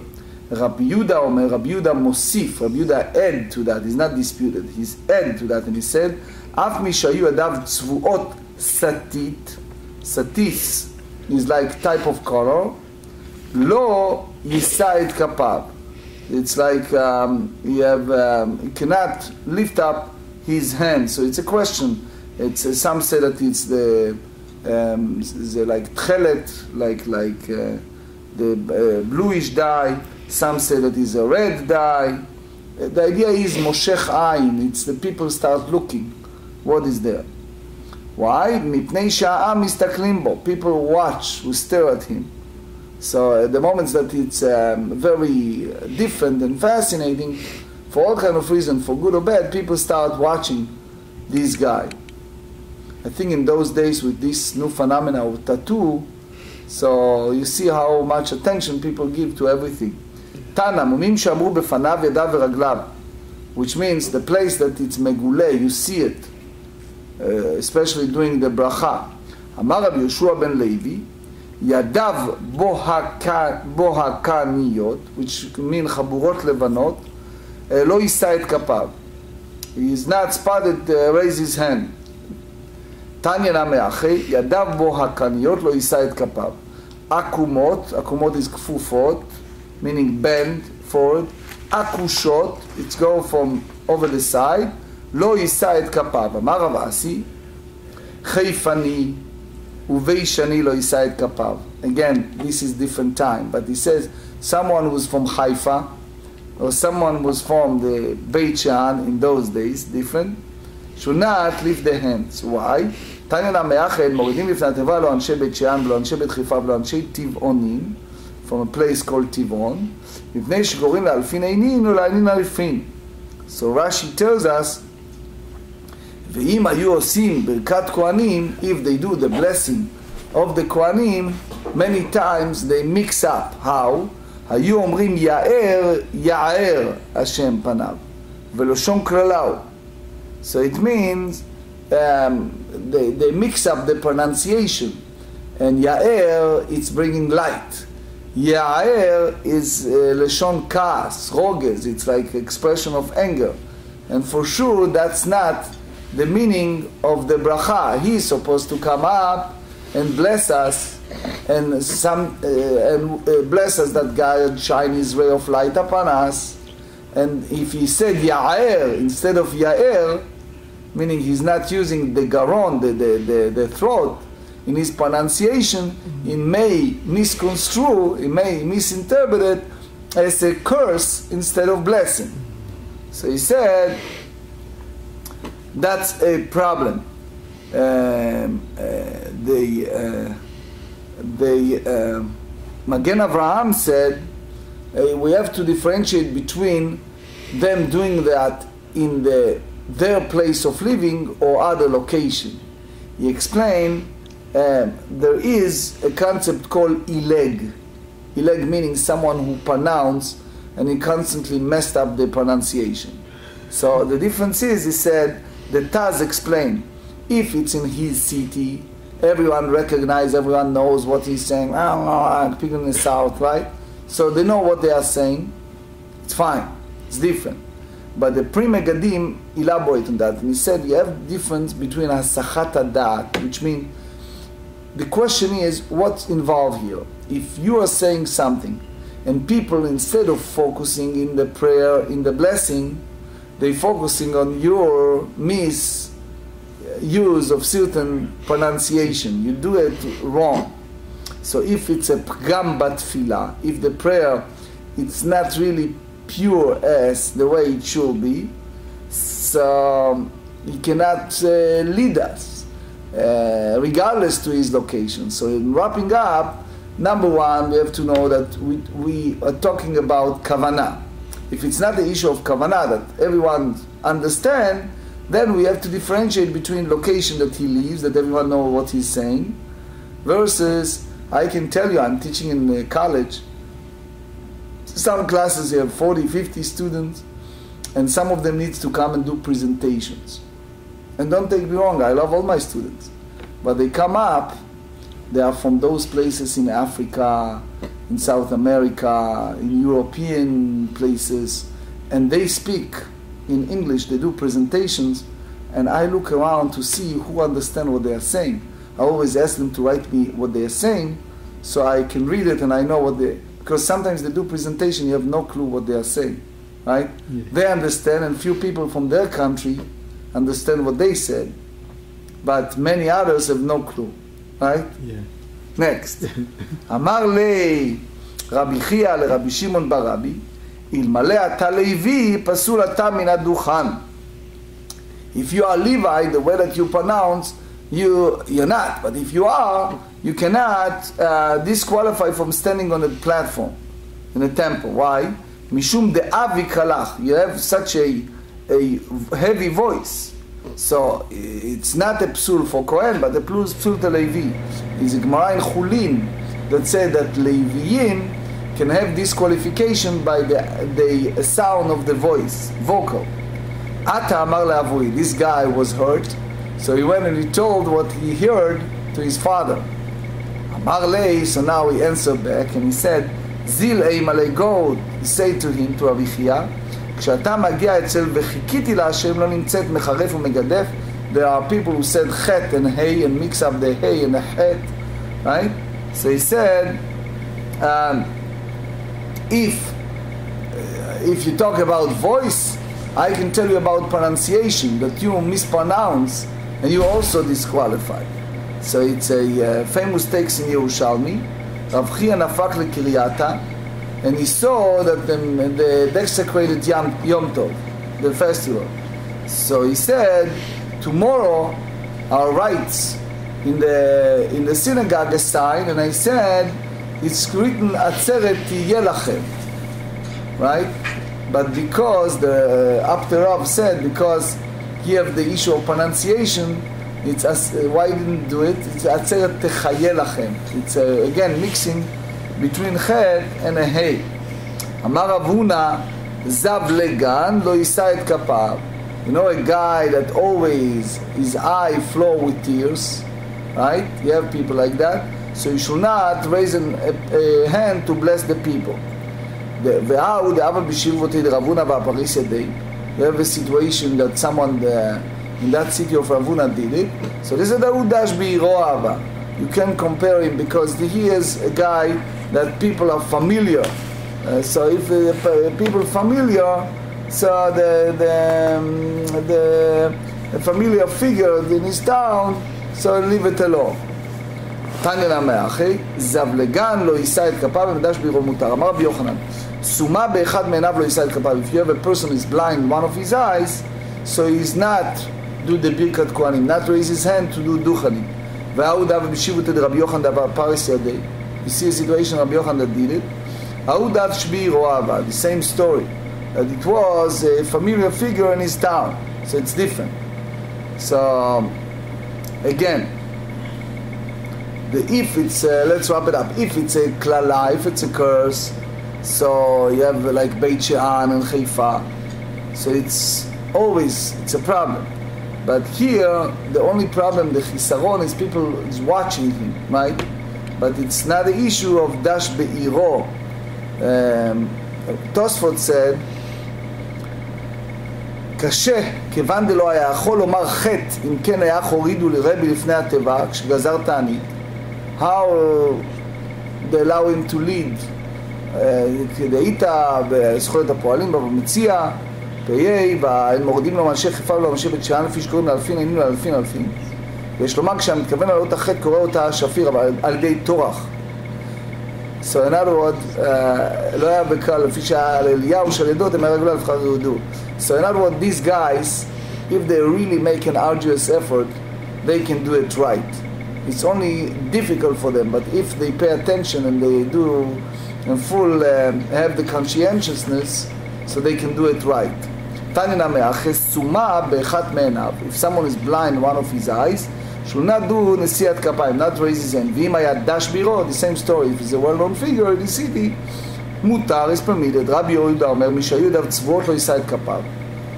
Rabbi Yehuda Omer, Rabbi Yehuda Mosif, Rabbi Yehuda add to that. He's not disputed. He's add to that, and he said, "Af mishayu adav tzvuot satit, satis is like type of color. Lo yisa et kapav. It's like he cannot lift up his hand. So it's a question. It's some say that it's the like tchelet, like the bluish dye. Some say that it's a red dye. The idea is moshech ayin. It's the people start looking. What is there? Why? Mipnei sha'am mistaklim bo. People watch, who stare at him. So at the moments that it's very different and fascinating, for all kind of reasons, for good or bad, people start watching this guy. I think in those days with this new phenomena of tattoo, so you see how much attention people give to everything. Tana, mumim shamru befanav yadav veraglav, which means the place that it's megule, you see it, especially during the bracha. Amar Rabbi Yoshua ben Levi, ידיו בוהקניות, which mean חבורות לבנות, לא יישא את כפיו. He is not spotted, raise his hand. תניא נמי אחי, ידיו בוהקניות, לא יישא את כפיו. עקומות, עקומות is כפופות, meaning bend forward. עקושות, it's go from over the side, לא יישא את כפיו. אמר רב אסי, חיפני וביישני לא יישא את כפיו. Again, this is different time, but he says someone who's from Haifa or someone who's from the Beit Shean in those days, different, should not lift their hands. Why? תניא מאחד, מורידים לפני התיבה לא אנשי בית שאן ולא אנשי בית חיפה ולא אנשי טבעונים, from a place called טבעון, מפני שקוראים לאלפין עינין ולעינין אלפין. So Rashi tells us, ואם היו עושים ברכת כהנים, if they do the blessing of the כהנים, many times they mix up. How? היו אומרים יאר, יער השם פניו, ולשון כללהו. So it means they mix up the pronunciation, and Ya'er, it's bringing light. Ya'er is Leshon Kas, Rogez, it's like expression of anger. And for sure, that's not the meaning of the bracha. He's supposed to come up and bless us, and bless us that God shine His ray of light upon us. And if he said Ya'er instead of Ya'er, meaning he's not using the garon, the throat, in his pronunciation, he may misconstrue, he may misinterpret it as a curse instead of blessing. So he said, that's a problem. Magen Avraham said, we have to differentiate between them doing that in their place of living or other location. He explained there is a concept called ileg. Ileg meaning someone who pronounce and he constantly messed up the pronunciation. So the difference is, he said, the Taz explained, if it's in his city, everyone recognizes, everyone knows what he's saying. People in the south, right? So they know what they are saying. It's fine. It's different. But the Pri Megadim elaborated on that, and he said you have difference between hasachat hadat, which means the question is what's involved here. If you are saying something, and people instead of focusing in the prayer, in the blessing, they're focusing on your misuse of certain pronunciation. You do it wrong. So if it's a pgam batfila, if the prayer it's not really pure as the way it should be, so he cannot lead us regardless to his location. So in wrapping up, number one, we have to know that we are talking about kavanah. If it's not the issue of kavanah that everyone understand, then we have to differentiate between location that he lives, that everyone knows what he's saying, versus, I can tell you, I'm teaching in college. Some classes you have 40, 50 students, and some of them needs to come and do presentations. And don't take me wrong, I love all my students. But they come up, they are from those places in Africa, in South America, in European places, and they speak in English, they do presentations, and I look around to see who understand what they are saying. I always ask them to write me what they are saying, so I can read it and I know what they, because sometimes they do presentation, you have no clue what they are saying, right? Yeah. They understand, and few people from their country understand what they said, but many others have no clue, right? Yeah. Next. אמר לי רבי חייא לרבי שמעון ברבי, אלמלא אתה לוי, פסול אתה מן הדוכן. If you are Levi, the way that you pronounce, you're not. But if you are, you cannot disqualify from standing on the platform in the temple. Why? Mishum de'avi kalach. You have such a heavy voice. So it's not a psul for Kohen, but a psul to Levi. Is a Gemara in Chulin that said that Leviim can have disqualification by the sound of the voice, vocal. Ata amar le'avui. This guy was hurt, so he went and he told what he heard to his father. Amar lei, so now he answered back and he said, Zil eimalei, go, say to him, to Rabbi Chia, כשאתה מגיע אצל וחיכיתי להשם לא נמצאת מחרף ומגדף. There are people who said chet and hay and mix up the hay and the chet, right? So he said, if you talk about voice, I can tell you about pronunciation that you mispronounce and you also disqualified. So it's a famous text in Yerushalmi. Rav Chia nafak lekiryata, and he saw that the desecrated Yom Tov, the festival. So he said, tomorrow our rights in the synagogue aside, and I said, it's written Aseret Yelachem, right? But because after Rav said, because he have the issue of pronunciation, it's why didn't do it? It's Aseret Techayelachem. It's again mixing between Chet and a Hey. Amar Rav Huna Zav Legan lo yisa et kapav. You know, a guy that always his eye flow with tears, right? You have people like that. So you should not raise a hand to bless the people. You have a situation that someone in that city of Ravuna did it. So this is the Udash Bi'iro. You can compare him because he is a guy that people are familiar. So if the people familiar, so the familiar figure in his town, so leave it alone. תניא למאחי, זבלגן לא יישא את כפיו ומקדש בירו מותר. אמר רבי יוחנן, סומה באחד מעיניו לא יישא את כפיו. If you have a person is blind in one of his eyes, so he's not do the ברכת כהנים, not raise his hand to do דוכנים. וההוא דא ובשיבותא דרבי יוחנן דבר פרס ידי. You see a situation Rabbi Yochanan that did it. ההוא דא שבי רואה, the same story. That it was a familiar figure in his town. So it's different. So, again, if it's, let's wrap it up, if it's a klala, if it's a curse, so you have like Beit She'an and Haifa, so it's a problem. But here, the only problem, the chisaron, is people is watching him, right? But it's not the issue of dash be'iro. Tosfot said, קשה, כיוון דלא היה יכול לומר חטא, אם כן היה חורידו לרבי לפני התיבה, כשגזר תענית, how they allow him to lead, כדאית בזכויות הפועלים, במציע, פייי, והם מורדים לו מאנשי חיפה ולא מאנשי בית שאן, לפי שקוראים לאלפין, עינים לאלפין. ויש לומר, כשהמתכוון על אותה חטא, קורא אותה שפיר, אבל על ידי תורח. So in other words, לא היה בקל, לפי שעל אליהו של עדות, הם הרגלו לבחר יהודו. So in other words, these guys, if they really make an arduous effort, they can do it right. It's only difficult for them, but if they pay attention and they do in full, have the conscientiousness, so they can do it right. If someone is blind in one of his eyes, should not do נשיאת כפיים, not raise his hand. ואם היה דש בירו, the same story, if he's a well-known figure in the city, מותר, is permitted. רבי יהודה אומר, מי שהיו ידיו צבועות לא יישא את כפיו.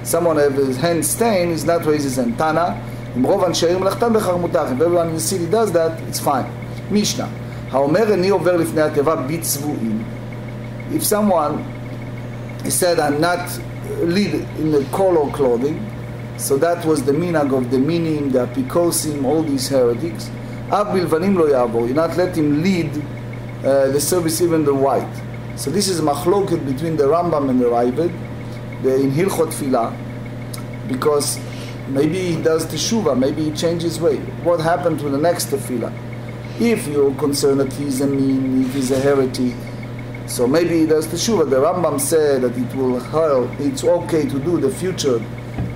Someone have his hand stained, is not raise his hand. תנא, אם רוב אנשי העיר מלאכתם בכך מותר. If everyone in the city does that, it's fine. משנה, האומר איני עובר לפני התיבה בצבועים. If someone said, I'm not lead in the color clothing, so that was the minhag of the minim, the apikosim, all these heretics. Av bilvanim lo ya'avor. You not let him lead the service even the white. So this is machloket between the Rambam and the Ravid, in Hilchot Tfilah, because maybe he does teshuva, maybe he changes his way. What happened to the next tefillah? If you're concerned that he's a min, if he's a heretic, so maybe he does teshuva. The Rambam said that it will help, it's okay to do the future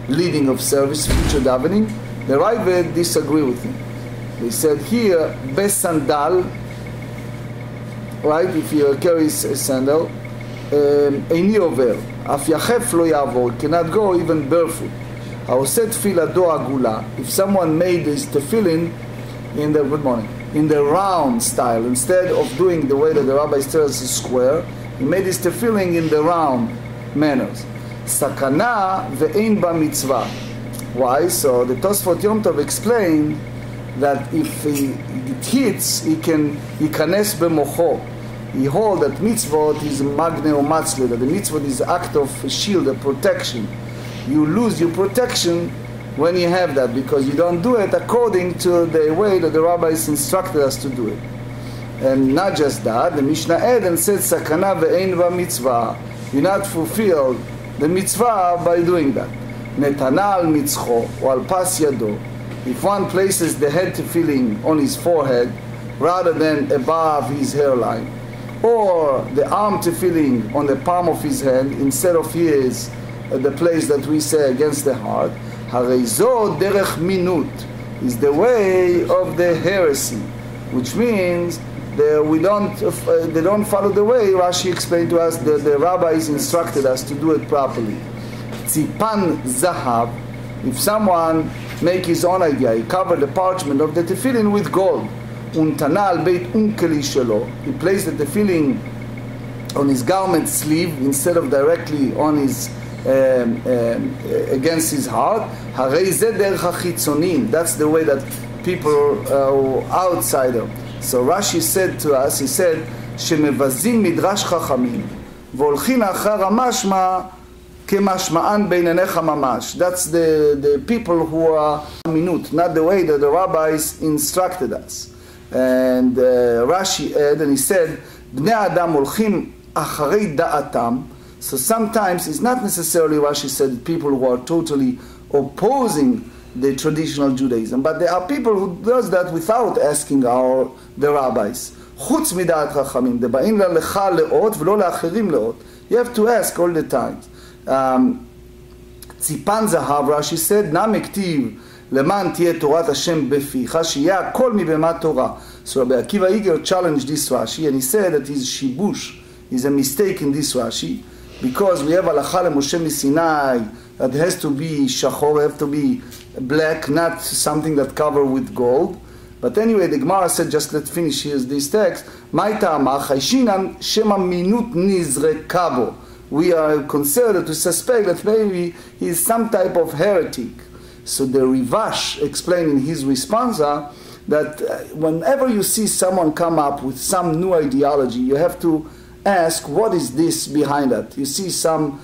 leading of service, future davening. The Ravid disagree with him. They said here, besandal, right, if he carries a sandal, איני עובר, אף יחף לא יעבור, cannot go even barefoot. העושה תפילתו עגולה, if someone made his tefillin in the, good morning, in the round style, instead of doing the way that the rabbi tells is square, he made his tefillin in the round manners. סכנה ואין בה מצווה. Why? So the Tosfot Yom Tov explained that if it hits, he can ייכנס במוחו. He hold that mitzvot is magne or matzle, that the mitzvot is act of shield, a protection. You lose your protection when you have that, because you don't do it according to the way that the rabbis instructed us to do it. And not just that, the Mishnah Eden said, Sakana ve'ein va mitzvah. You not fulfill the mitzvah by doing that. Netana al mitzcho, or al pas yado. If one places the head tefillin on his forehead rather than above his hairline, or the arm tefillin on the palm of his hand instead of his, the place that we say against the heart, hareizo derech minut, is the way of the heresy, which means they don't follow the way Rashi explained to us, the rabbis instructed us to do it properly. Tzipan zahav, if someone make his own idea, he covered the parchment of the tefillin with gold. Untana al beit unkeli shelo, he placed the tefillin on his garment sleeve instead of directly on his against his heart. Harei zeh derech hachitzonim, that's the way that people outsider. So Rashi said to us, he said, שמבזים מדרש חכמים והולכים אחר המשמע כמשמען בעיניך ממש. That's the people who are minut, not the way that the rabbis instructed us. And Rashi added, and he said, בני האדם הולכים אחרי דעתם. So sometimes it's not necessarily, Rashi said, people who are totally opposing the traditional Judaism, but there are people who does that without asking the rabbis. חוץ מדעת חכמים, דבאים לך לאות ולא לאחרים לאות. You have to ask all the time. ציפן זהב, Rashi said, נם הכתיב למען תהיה תורת השם בפיך, שיהיה הכל מבמת תורה. So Rabbi Akiva Iger challenged this Rashi, and he said that his shibush is a mistake in this Rashi, because we have הלכה למשה מסיני that has to be shachor, have to be black, not something that covered with gold. But anyway, the Gemara said, just let's finish here this text. We are considered to suspect that maybe he is some type of heretic. So the Rivash explained in his responsa that whenever you see someone come up with some new ideology, you have to ask, what is this behind that? You see some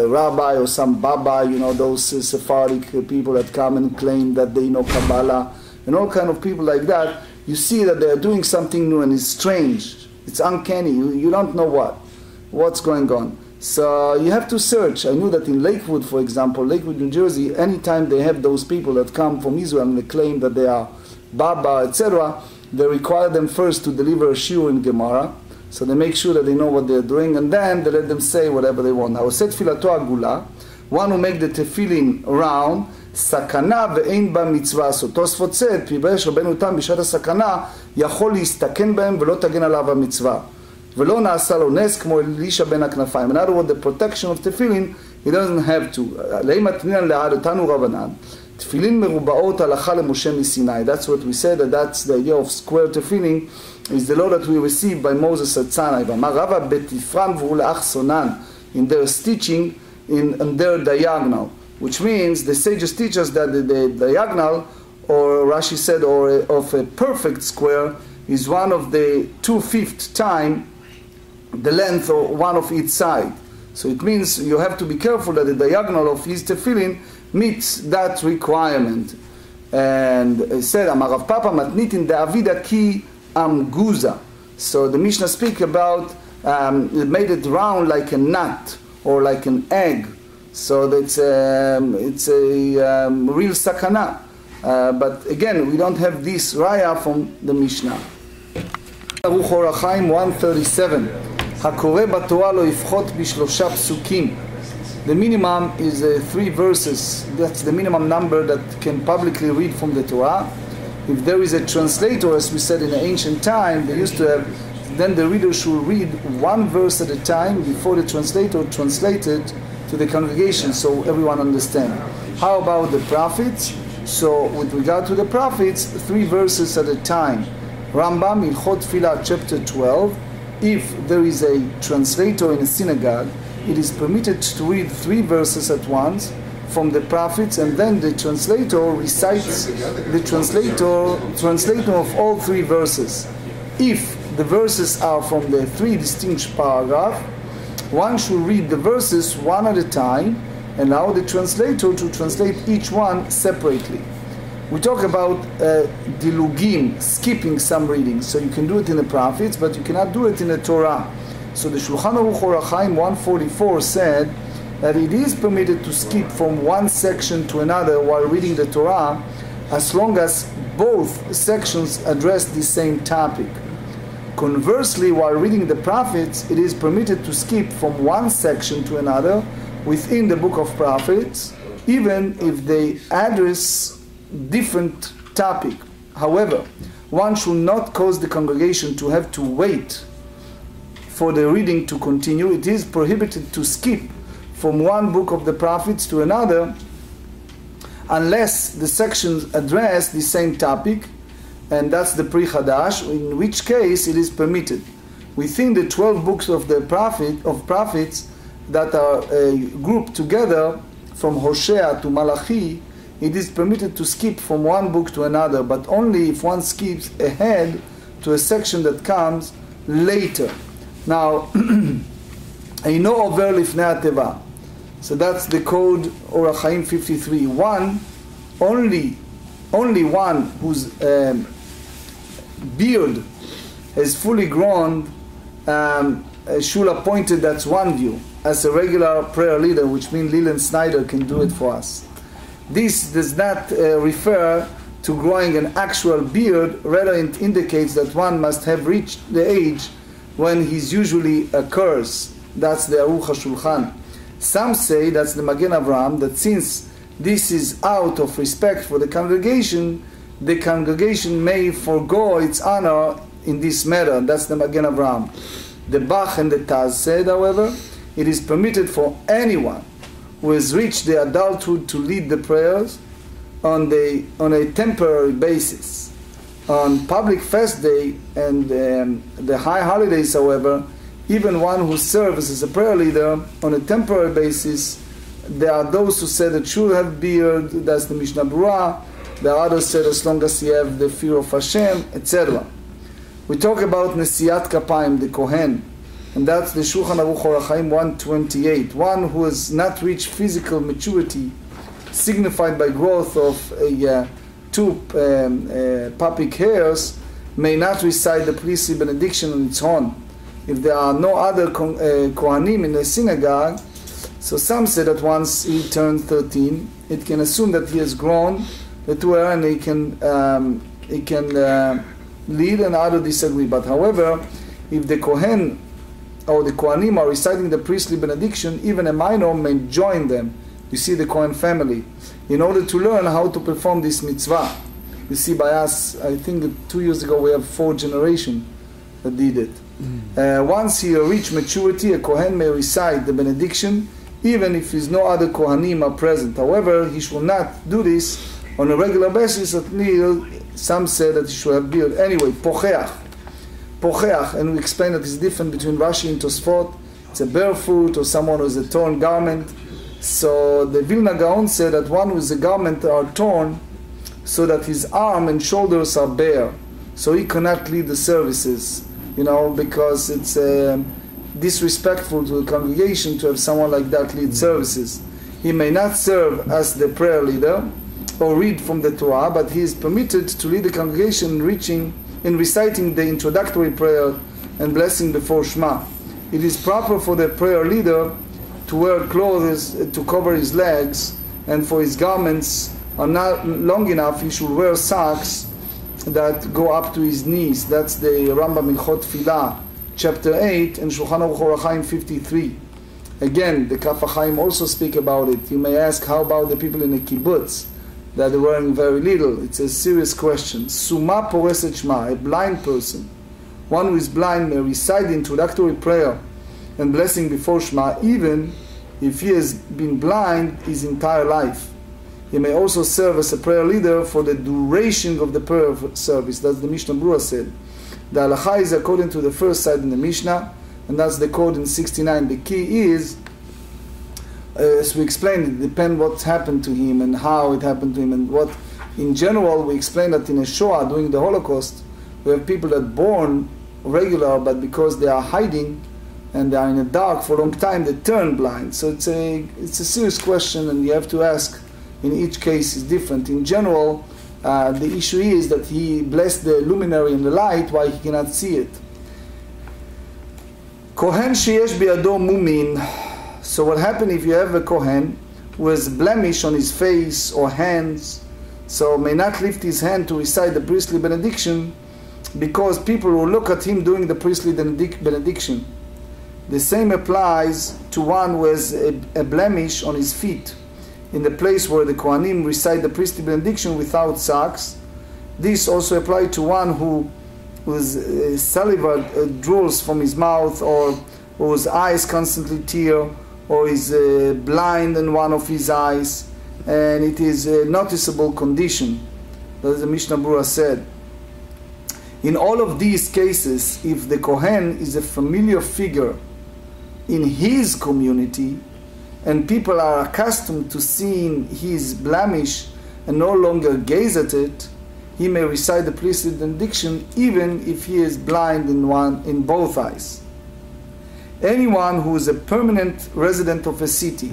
rabbi or some baba, you know, those Sephardic people that come and claim that they know Kabbalah, and all kind of people like that, you see that they are doing something new and it's strange, it's uncanny, you don't know what's going on. So you have to search. I knew that in Lakewood, for example, Lakewood, New Jersey, anytime they have those people that come from Israel and they claim that they are baba, etc., they require them first to deliver a shiur in Gemara. So they make sure that they know what they're doing, and then they let them say whatever they want. Now, said filato agula, one who make the tefillin round, sakana ve'ein ba mitzvah. So Tosfot said, pibesh Rabbeinu Tam bishat sakana yachol להסתכן בהם ולא תגן עליו המצווה. ולא נעשה לו נס כמו אלישע בין הכנפיים. In other words, the protection of tefillin, he doesn't have to. להם התנינן להעדתנו רבנן. תפילין מרובעות הלכה למשה מסיני. That's what we said, that's the idea of square tefillin, is the law that we received by Moses at Sinai. ואמר רבא בתפרן והוא לאח סונן, in their stitching, in their diagonal, which means the sages teach us that the diagonal, or Rashi said, or of a perfect square, is one of the 2/5 time the length of one of each side. So it means you have to be careful that the diagonal of his tefillin meets that requirement. And it said, Amar Rav Papa matnitin de'avida ki amguza. So the Mishnah speak about it made it round like a nut or like an egg. So it's a real sakana. But again, we don't have this raya from the Mishnah. Aruch Or HaChaim 137. הקורא בתורה לא יפחות בשלושה פסוקים. The minimum is 3 verses. That's the minimum number that can publicly read from the Torah. If there is a translator, as we said in the ancient time, they used to have, then the reader should read 1 verse at a time before the translator translated to the congregation so everyone understands. How about the prophets? So with regard to the prophets, 3 verses at a time. Rambam, Ilchot Tfilah, chapter 12. If there is a translator in a synagogue, it is permitted to read 3 verses at once from the prophets, and then the translator recites the translator of all 3 verses. If the verses are from the 3 distinct paragraphs, one should read the verses one at a time and allow the translator to translate each one separately. We talk about dilugim, skipping some readings. So you can do it in the prophets, but you cannot do it in the Torah. So the Shulchan Aruch Orach Chaim 144 said that it is permitted to skip from one section to another while reading the Torah, as long as both sections address the same topic. Conversely, while reading the prophets, it is permitted to skip from one section to another within the book of prophets, even if they address different topic. However, one should not cause the congregation to have to wait for the reading to continue. It is prohibited to skip from one book of the prophets to another unless the sections address the same topic, and that's the Pri Chadash, in which case it is permitted. Within the 12 books of the prophets that are grouped together from Hosea to Malachi, it is permitted to skip from one book to another, but only if one skips ahead to a section that comes later. Now, Eino over lifnei hateva. So that's the code Orach Chaim 53. Only one whose beard is fully grown, shul appointed, that's one view, as a regular prayer leader, which means Leland Snyder can do it for us. This does not refer to growing an actual beard, rather it indicates that one must have reached the age when he's usually occurs. That's the Aruch HaShulchan. Some say, that's the Magen Avraham, that since this is out of respect for the congregation may forego its honor in this matter. That's the Magen Avraham. The Bach and the Taz said, however, it is permitted for anyone who has reached the adulthood to lead the prayers on a temporary basis. On public fast day and the high holidays, however, even one who serves as a prayer leader on a temporary basis, there are those who say that should have beard, that's the Mishnah Berurah. There are others said as long as you have the fear of Hashem, etc. We talk about Nesiat Kapayim, the Kohen, and that's the Shulchan Aruch Orach Chaim 128. One who has not reached physical maturity, signified by growth of two pubic hairs, may not recite the priestly benediction on its own. If there are no other Kohanim in the synagogue, so some say that once he turned 13, it can assume that he has grown to and he can lead, and others disagree. But however, if the Kohen or the Kohanim are reciting the priestly benediction, even a minor may join them. You see the Kohen family, in order to learn how to perform this mitzvah. You see by us, I think 2 years ago we have 4 generations that did it. Once he reached maturity, a Kohen may recite the benediction, even if his no other Kohanim are present. However, he should not do this on a regular basis. At least some say that he should have beard. Anyway, pocheach, and we explain that it's different between Rashi and Tosfot. It's a barefoot or someone who has a torn garment. So the Vilna Gaon said that one whose garment are torn, so that his arm and shoulders are bare, so he cannot lead the services. Because it's disrespectful to the congregation to have someone like that lead services. He may not serve as the prayer leader or read from the Torah, but he is permitted to lead the congregation in reciting the introductory prayer and blessing before Shema. It is proper for the prayer leader to wear clothes to cover his legs, and for his garments are not long enough, he should wear socks that go up to his knees. That's the Rambam in Chot Filah, chapter 8, and Shulchan Aruch Orach Chaim 53. Again, the Kaf HaChaim also speak about it. You may ask, how about the people in the kibbutz that are wearing very little? It's a serious question. Suma poreset shma, a blind person, one who is blind, may recite the introductory prayer and blessing before Shema, even if he has been blind his entire life. He may also serve as a prayer leader for the duration of the prayer service. That's the Mishnah Berurah said. The halacha is according to the first side in the Mishnah, and that's the code in 69. The key is, as we explained, it depends what happened to him and how it happened to him, and what, in general, we explained that in a Shoah, during the Holocaust, we have people that born regular, but because they are hiding and they are in the dark for a long time, they turn blind. So it's a serious question, and you have to ask. In each case is different. In general, the issue is that he blessed the luminary and the light while he cannot see it. Kohen sheyesh biyado mumin. So what happens if you have a Kohen who has blemish on his face or hands, so may not lift his hand to recite the priestly benediction, because people will look at him doing the priestly benediction. The same applies to one who has a blemish on his feet, in the place where the Kohanim recite the priestly benediction without socks. This also applies to one whose saliva drools from his mouth, or whose eyes constantly tear, or is blind in one of his eyes, and it is a noticeable condition, as the Mishnah Berurah said. In all of these cases, if the Kohen is a familiar figure in his community, and people are accustomed to seeing his blemish and no longer gaze at it, he may recite the priestly benediction even if he is blind in both eyes. Anyone who is a permanent resident of a city,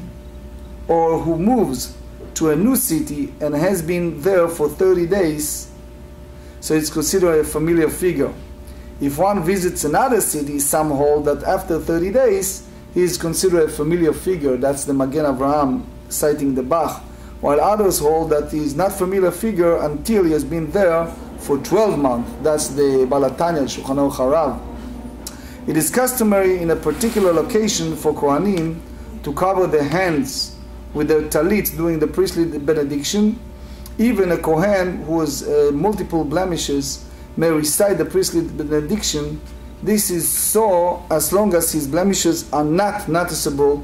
or who moves to a new city and has been there for 30 days, so it's considered a familiar figure. If one visits another city, some hold that after 30 days, he is considered a familiar figure. That's the Magen Avraham citing the Bach. While others hold that he is not familiar figure until he has been there for 12 months. That's the Balatanya, Shulchan Aruch Harav. It is customary in a particular location for Kohanim to cover their hands with their talit during the priestly benediction. Even a Kohen who has multiple blemishes may recite the priestly benediction. This is so as long as his blemishes are not noticeable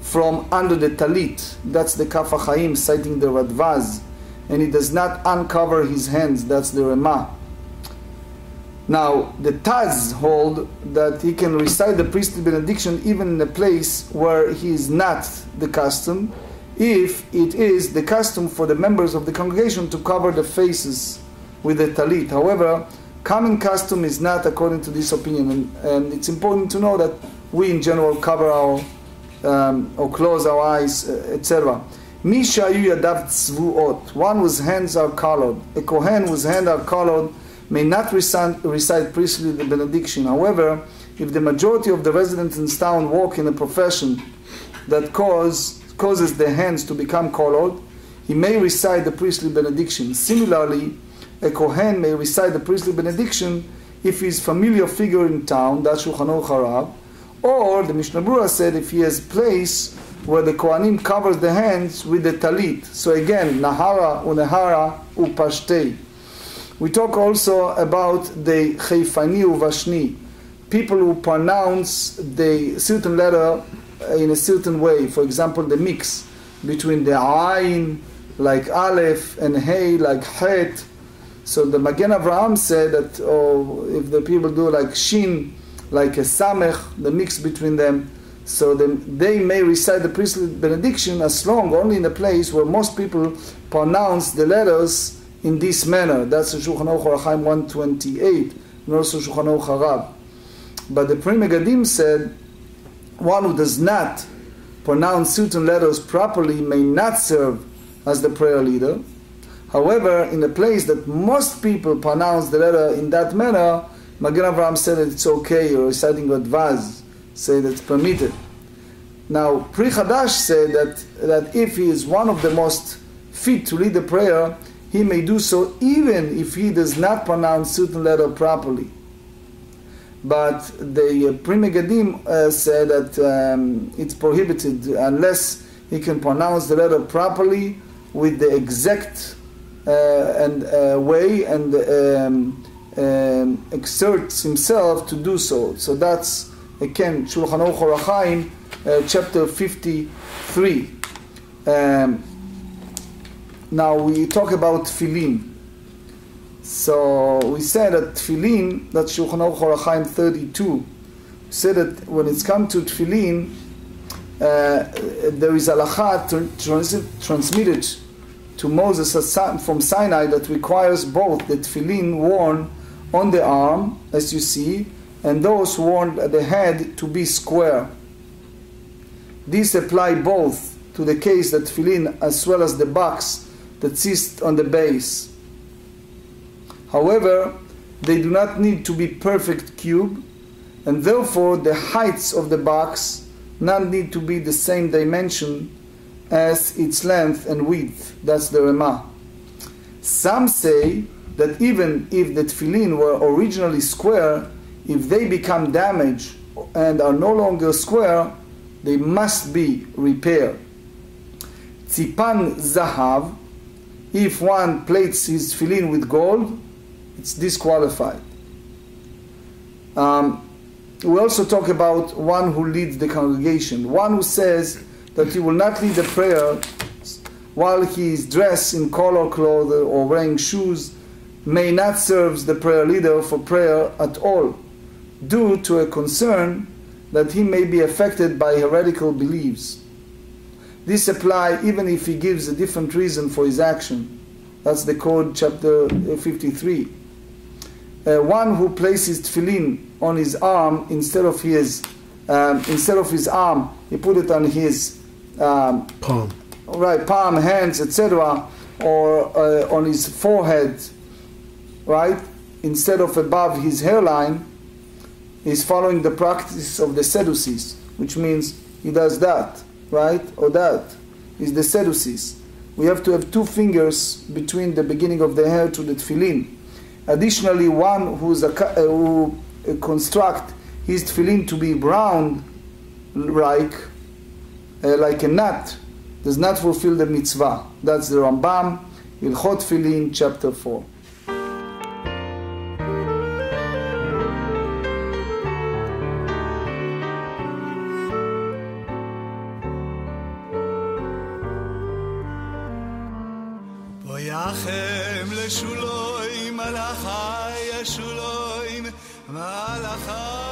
from under the talit. That's the Kaf HaChaim citing the Radvaz. And he does not uncover his hands. That's the Ramah. Now, the Taz hold that he can recite the priestly benediction even in a place where he is not the custom, if it is the custom for the members of the congregation to cover their faces with the talit. However, common custom is not according to this opinion, and it's important to know that we in general cover our or close our eyes, etc. Mi shayu yadav tzvuot, one whose hands are colored. A Kohen whose hands are colored may not recite priestly benediction. However, if the majority of the residents in town work in a profession that causes their hands to become colored, he may recite the priestly benediction. Similarly, a Kohen may recite the priestly benediction if he is a familiar figure in town, that's Shulchan Aruch Harav, or the Mishnah Berurah said if he has place where the Kohanim covers the hands with the talit. So again, Nahara unehara upashtei. We talk also about the Chayfani uvashni, people who pronounce the certain letter in a certain way. For example, the mix between the Ayin, like Aleph, and Hey, like Het. So the Magen Avraham said that if the people do like Shin, like a Samech, the mix between them, so they may recite the priestly benediction as long only in a place where most people pronounce the letters in this manner. That's the Shulchan Aruch Orach Chaim 128, and also Shulchan Aruch Harav. But the Pri Megadim said, one who does not pronounce certain letters properly may not serve as the prayer leader. However, in a place that most people pronounce the letter in that manner, Magen Avraham said that it's okay, or reciting Radvaz, say that it's permitted. Now, Pri Chadash said that if he is one of the most fit to lead the prayer, he may do so even if he does not pronounce certain letter properly. But the Pri Megadim said that it's prohibited unless he can pronounce the letter properly with the exact way and exerts himself to do so. So that's again Shulchan Aruch Orach Chaim, chapter 53. Now we talk about tefillin. So we said that tefillin, that's Shulchan Aruch Orach Chaim 32. We said that when it's come to tefillin, there is halakha transmitted to Moses from Sinai that requires both the tefillin worn on the arm, as you see, and those worn at the head to be square. These apply both to the case that tefillin as well as the box that sits on the base. However, they do not need to be perfect cube, and therefore the heights of the box not need to be the same dimension as its length and width. That's the Ramah. Some say that even if the tefillin were originally square, if they become damaged and are no longer square, they must be repaired. Tzipan zahav, if one plates his tefillin with gold, it's disqualified. We also talk about one who leads the congregation. One who says that he will not lead the prayer while he is dressed in collar clothes or wearing shoes may not serve the prayer leader for prayer at all, due to a concern that he may be affected by heretical beliefs. This applies even if he gives a different reason for his action. That's the code, chapter 53. One who places tefillin on his arm instead of his arm, he put it on his palm. Right, palm, hands, etc., or on his forehead, right, instead of above his hairline, is following the practice of the Sadducees, which means he does that, right, or that is the Sadducees. We have to have 2 fingers between the beginning of the hair to the tefillin. Additionally, one who construct his tefillin to be brown, like a nut, does not fulfill the mitzvah. That's the Rambam, Ilchot Tefillin, chapter 4. Boyachem leshuloim malachai yeshuloim malachai